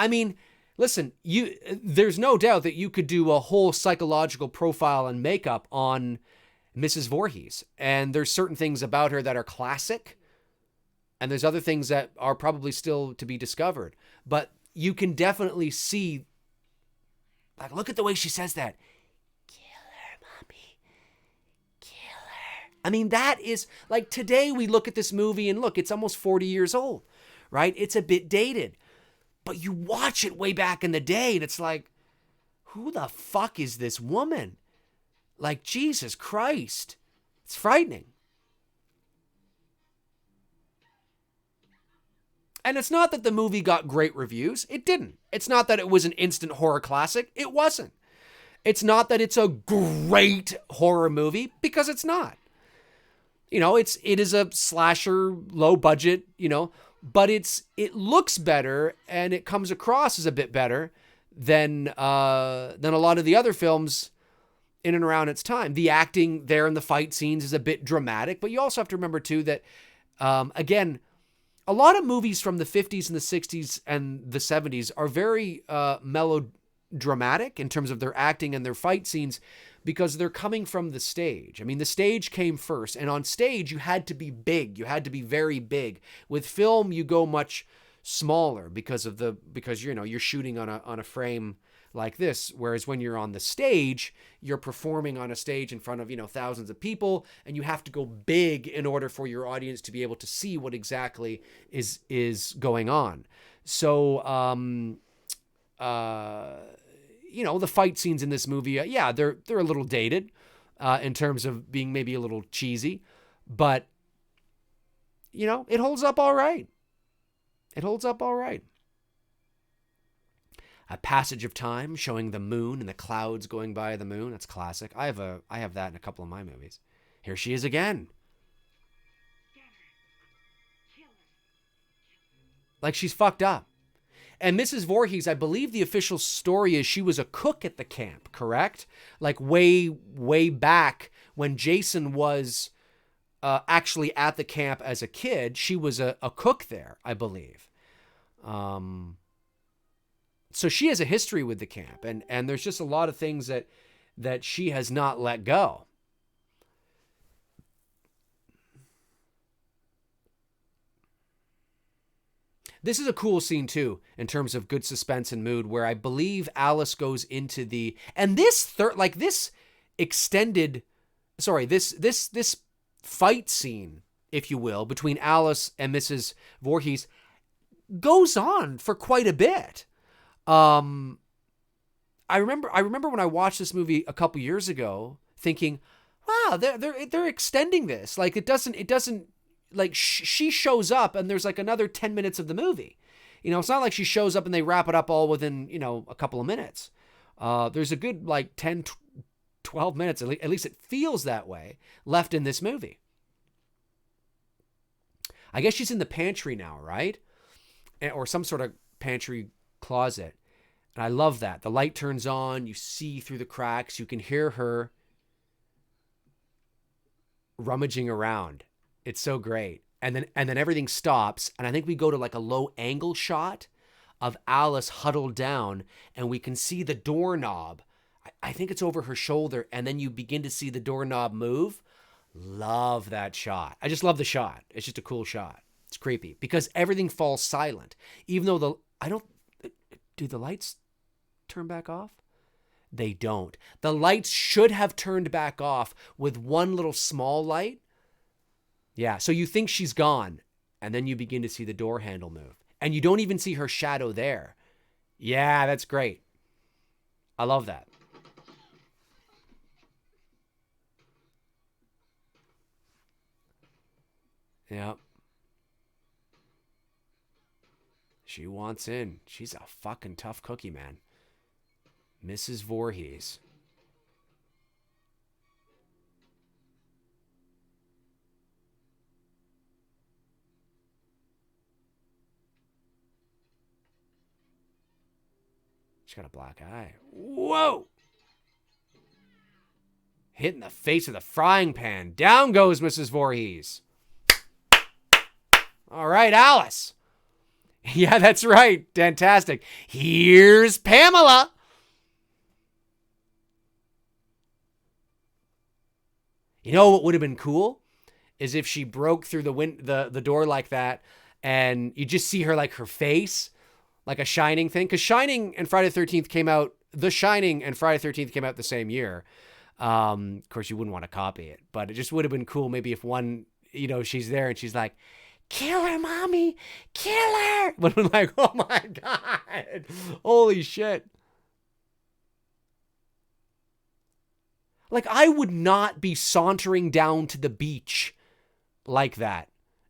listen, there's no doubt that you could do a whole psychological profile and makeup on Mrs. Voorhees. And there's certain things about her that are classic. And there's other things that are probably still to be discovered. But you can definitely see, look at the way she says that. Kill her, Mommy. Kill her. That is, today we look at this movie and look, it's almost 40 years old, right? It's a bit dated. But you watch it way back in the day and it's who the fuck is this woman? Jesus Christ. It's frightening. And it's not that the movie got great reviews. It didn't. It's not that it was an instant horror classic. It wasn't. It's not that it's a great horror movie, because it's not. It is a slasher, low budget, but it looks better and it comes across as a bit better than a lot of the other films in and around its time. The acting there in the fight scenes is a bit dramatic, but you also have to remember too that, again, a lot of movies from the 50s and the 60s and the 70s are very melodramatic in terms of their acting and their fight scenes because they're coming from the stage. I mean, the stage came first, and on stage you had to be big. You had to be very big. With film, you go much smaller because you're shooting on a frame like this, whereas when you're on the stage, you're performing on a stage in front of thousands of people, and you have to go big in order for your audience to be able to see what exactly is going on. So the fight scenes in this movie, they're a little dated in terms of being maybe a little cheesy, but it holds up all right. It holds up all right. A passage of time showing the moon and the clouds going by the moon. That's classic. I have that in a couple of my movies. Here she is again. Like she's fucked up. And Mrs. Voorhees, I believe the official story is she was a cook at the camp, correct? Like way, way back when Jason was actually at the camp as a kid, she was a cook there, I believe. So she has a history with the camp, and there's just a lot of things that she has not let go. This is a cool scene too, in terms of good suspense and mood, where I believe Alice goes into this fight scene, if you will, between Alice and Mrs. Voorhees goes on for quite a bit. I remember when I watched this movie a couple years ago, thinking, "Wow, they're extending this. Like it doesn't like she shows up and there's like another 10 minutes of the movie. It's not like she shows up and they wrap it up all within a couple of minutes. There's a good like 10, 12 minutes, at least it feels that way, left in this movie. I guess she's in the pantry now, right? Or some sort of pantry closet. And I love that. The light turns on, you see through the cracks, you can hear her rummaging around. It's so great. And then everything stops, and I think we go to like a low angle shot of Alice huddled down, and we can see the doorknob. I think it's over her shoulder, and then you begin to see the doorknob move. Love that shot. I just love the shot. It's just a cool shot. It's creepy because everything falls silent. Even though do the lights turn back off? They don't. The lights should have turned back off with one little small light. Yeah, so you think she's gone, and then you begin to see the door handle move. And you don't even see her shadow there. Yeah, that's great. I love that. Yeah. She wants in. She's a fucking tough cookie, man. Mrs. Voorhees. She's got a black eye. Whoa! Hit in the face of the frying pan. Down goes Mrs. Voorhees. All right, Alice. Yeah, that's right. Fantastic. Here's Pamela. You know what would have been cool? Is if she broke through the door like that, and you just see her face, like a Shining thing. Because Shining and Friday the 13th came out, The Shining and Friday the 13th came out the same year. Of course, you wouldn't want to copy it, but it just would have been cool maybe if one, she's there and she's like, kill her, mommy, kill her. But I'm like, oh my God, holy shit. Like, I would not be sauntering down to the beach like that,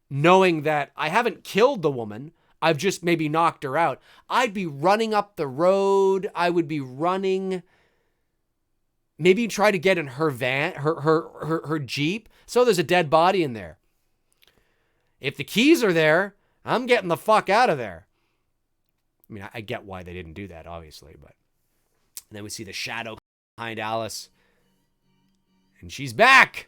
knowing that I haven't killed the woman. I've just maybe knocked her out. I'd be running up the road. I would be running. Maybe try to get in her van, her Jeep. So there's a dead body in there. If the keys are there, I'm getting the fuck out of there. I mean, I get why they didn't do that, obviously, but. And then we see the shadow behind Alice. And she's back.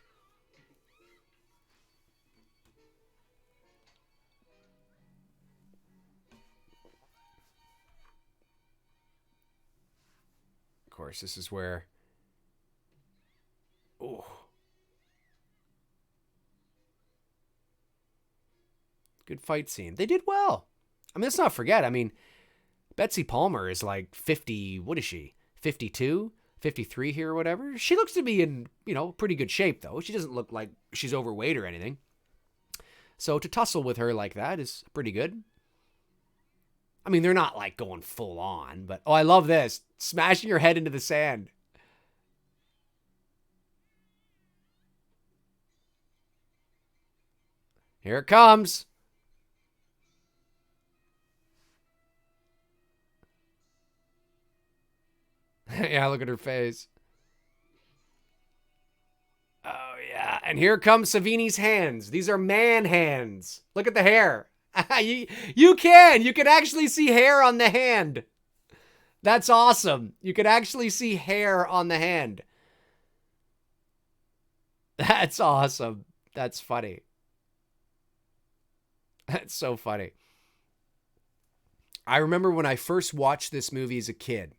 Of course, this is where... Oh. Good fight scene. They did well. I mean, let's not forget. I mean, Betsy Palmer is like 50... What is she? 52? 53 here or whatever. She looks to be in, pretty good shape, though. She doesn't look like she's overweight or anything. So to tussle with her like that is pretty good. I mean, they're not like going full on, but I love this. Smashing her head into the sand. Here it comes. Yeah, look at her face. Oh, yeah. And here comes Savini's hands. These are man hands. Look at the hair. You can actually see hair on the hand. That's awesome. You can actually see hair on the hand. That's awesome. That's funny. That's so funny. I remember when I first watched this movie as a kid.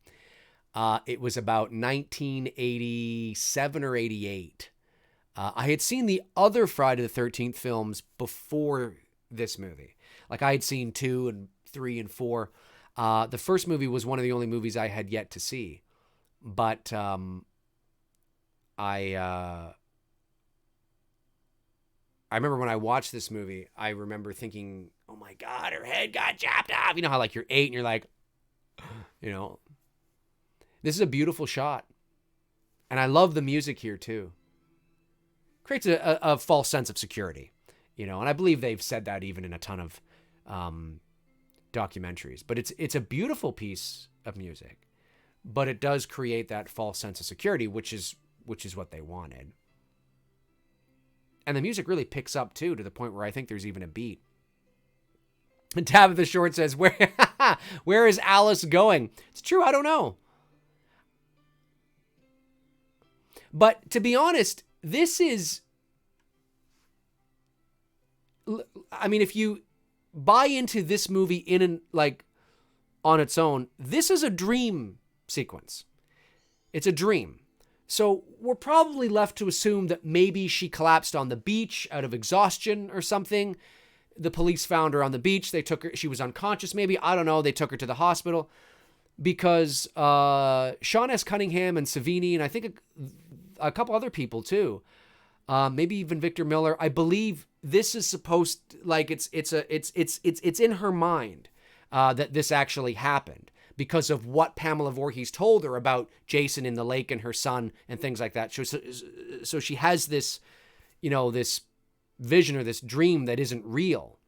It was about 1987 or 88. I had seen the other Friday the 13th films before this movie. Like I had seen 2 and 3 and 4. The first movie was one of the only movies I had yet to see. But I remember when I watched this movie, I remember thinking, oh my God, her head got chopped off. You know how like you're 8 and you're like, this is a beautiful shot. And I love the music here too. Creates a false sense of security, and I believe they've said that even in a ton of documentaries. But it's a beautiful piece of music, but it does create that false sense of security, which is what they wanted. And the music really picks up too, to the point where I think there's even a beat. And Tabitha Short says, where is Alice going? It's true, I don't know. But to be honest, this is, I mean, if you buy into this movie on its own, this is a dream sequence. It's a dream. So we're probably left to assume that maybe she collapsed on the beach out of exhaustion or something. The police found her on the beach. They took her. She was unconscious, maybe. I don't know. They took her to the hospital because Sean S. Cunningham and Savini, and I think a couple other people too, maybe even Victor Miller. I believe this is supposed it's in her mind that this actually happened because of what Pamela Voorhees told her about Jason in the lake and her son and things like that. So she has this, this vision or this dream that isn't real.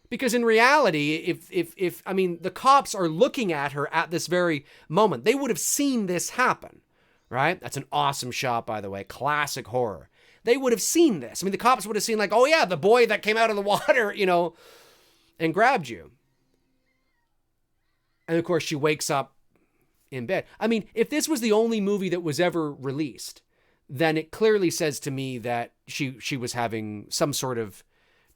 Because in reality, if I mean, the cops are looking at her at this very moment, they would have seen this happen, right? That's an awesome shot, by the way. Classic horror. They would have seen this. I mean, the cops would have seen like, oh yeah, the boy that came out of the water, and grabbed you. And of course, she wakes up in bed. I mean, if this was the only movie that was ever released, then it clearly says to me that she was having some sort of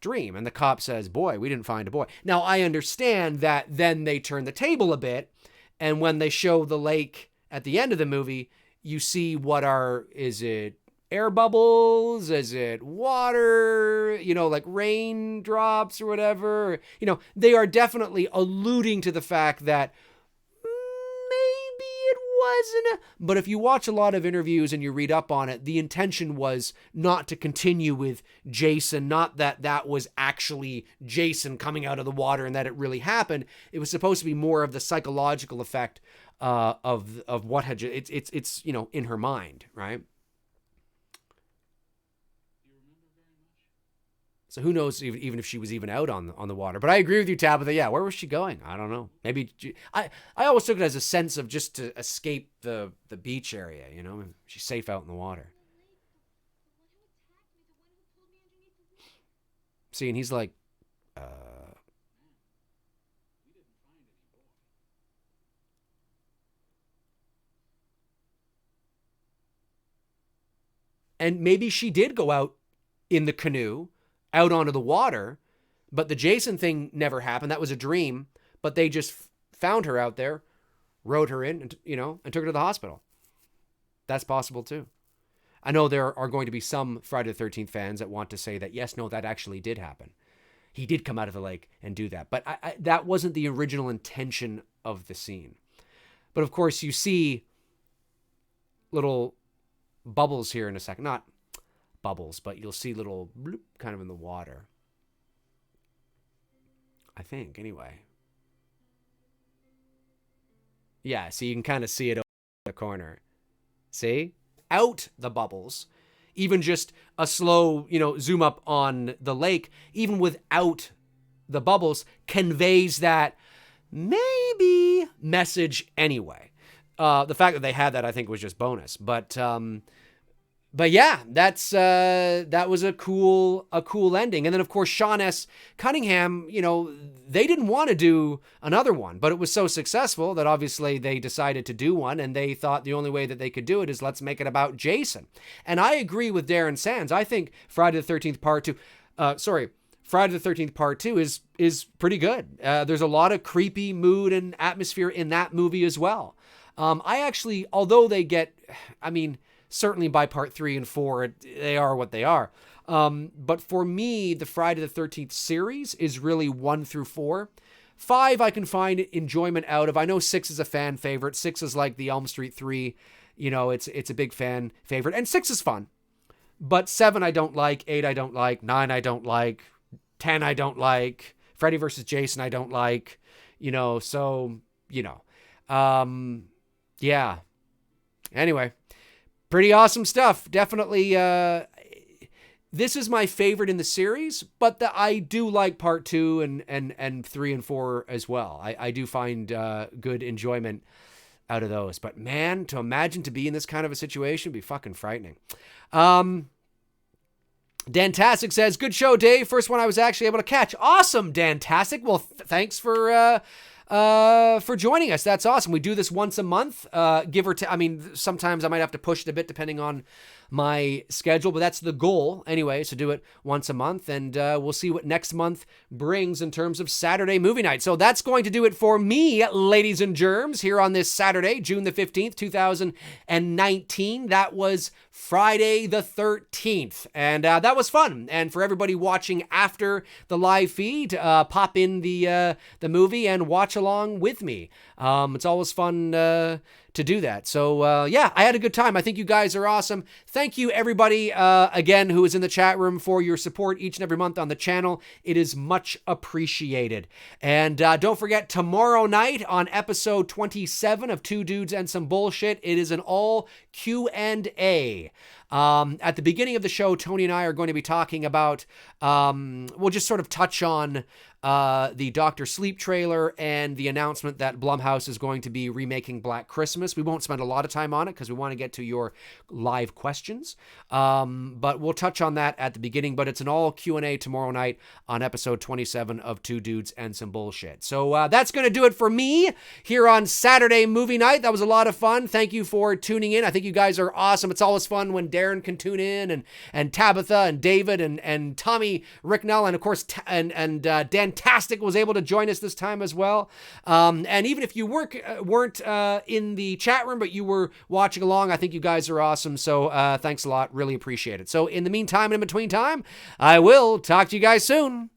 dream. And the cop says, boy, we didn't find a boy. Now, I understand that then they turn the table a bit. And when they show the lake at the end of the movie, you see is it air bubbles? Is it water? Like raindrops or whatever? They are definitely alluding to the fact that maybe it wasn't. But if you watch a lot of interviews and you read up on it, the intention was not to continue with Jason, not that was actually Jason coming out of the water and that it really happened. It was supposed to be more of the psychological effect of what had it's in her mind, right? So who knows even if she was even out on the water. But I agree with you, Tabitha. Yeah, where was she going? I don't know. Maybe I always took it as a sense of just to escape the beach area, She's safe out in the water. See, and he's like, And maybe she did go out in the canoe, out onto the water, but the Jason thing never happened. That was a dream, but they just found her out there, rowed her in, and, and took her to the hospital. That's possible too. I know there are going to be some Friday the 13th fans that want to say that, yes, no, that actually did happen. He did come out of the lake and do that. But that wasn't the original intention of the scene. But of course, you see little bubbles here in a second. Not bubbles, but you'll see little bloop kind of in the water. I think, anyway. Yeah, so you can kind of see it over the corner. See? Out the bubbles. Even just a slow, zoom up on the lake, even without the bubbles, conveys that maybe message anyway. The fact that they had that, I think, was just bonus. But yeah, that was a cool ending. And then, of course, Sean S. Cunningham, they didn't want to do another one, but it was so successful that obviously they decided to do one, and they thought the only way that they could do it is let's make it about Jason. And I agree with Darren Sands. I think Friday the 13th Part 2, Friday the 13th Part 2 is pretty good. There's a lot of creepy mood and atmosphere in that movie as well. I actually, although they get, certainly by Part 3 and 4, they are what they are. But for me, the Friday the 13th series is really 1 through 4. 5, I can find enjoyment out of. I know 6 is a fan favorite. 6 is like the Elm Street 3. It's a big fan favorite. And 6 is fun. But 7 I don't like. 8 I don't like. 9 I don't like. 10 I don't like. Freddy versus Jason I don't like. Yeah. Anyway. Pretty awesome stuff. Definitely, this is my favorite in the series, but I do like Part 2 and 3 and 4 as well. I do find good enjoyment out of those. But man, to imagine to be in this kind of a situation would be fucking frightening. Dantastic says, good show, Dave. First one I was actually able to catch. Awesome, Dantastic. Well, thanks for joining us. That's awesome. We do this once a month, give or take. Sometimes I might have to push it a bit depending on my schedule, but that's the goal anyway, so do it once a month, and we'll see what next month brings in terms of Saturday movie night. So that's going to do it for me, ladies and germs, here on this Saturday, June the 15th, 2019. That was Friday the 13th, and that was fun. And for everybody watching after the live feed, pop in the movie and watch along with me. It's always fun to do that. So yeah, I had a good time. I think you guys are awesome. Thank you everybody again who is in the chat room for your support each and every month on the channel. It is much appreciated. And don't forget, tomorrow night on episode 27 of Two Dudes and Some Bullshit, it is an all Q&A. At the beginning of the show, Tony and I are going to be talking about, we'll just sort of touch on the Dr. Sleep trailer and the announcement that Blumhouse is going to be remaking Black Christmas. We won't spend a lot of time on it because we want to get to your live questions. But we'll touch on that at the beginning. But it's an all Q&A tomorrow night on episode 27 of Two Dudes and Some Bullshit. So that's going to do it for me here on Saturday movie night. That was a lot of fun. Thank you for tuning in. I think you guys are awesome. It's always fun when Darren can tune in, and Tabitha and David and Tommy Ricknell, and of course Dan Tastic was able to join us this time as well. And even if you weren't in the chat room, but you were watching along, I think you guys are awesome. So thanks a lot. Really appreciate it. So in the meantime and in between time, I will talk to you guys soon.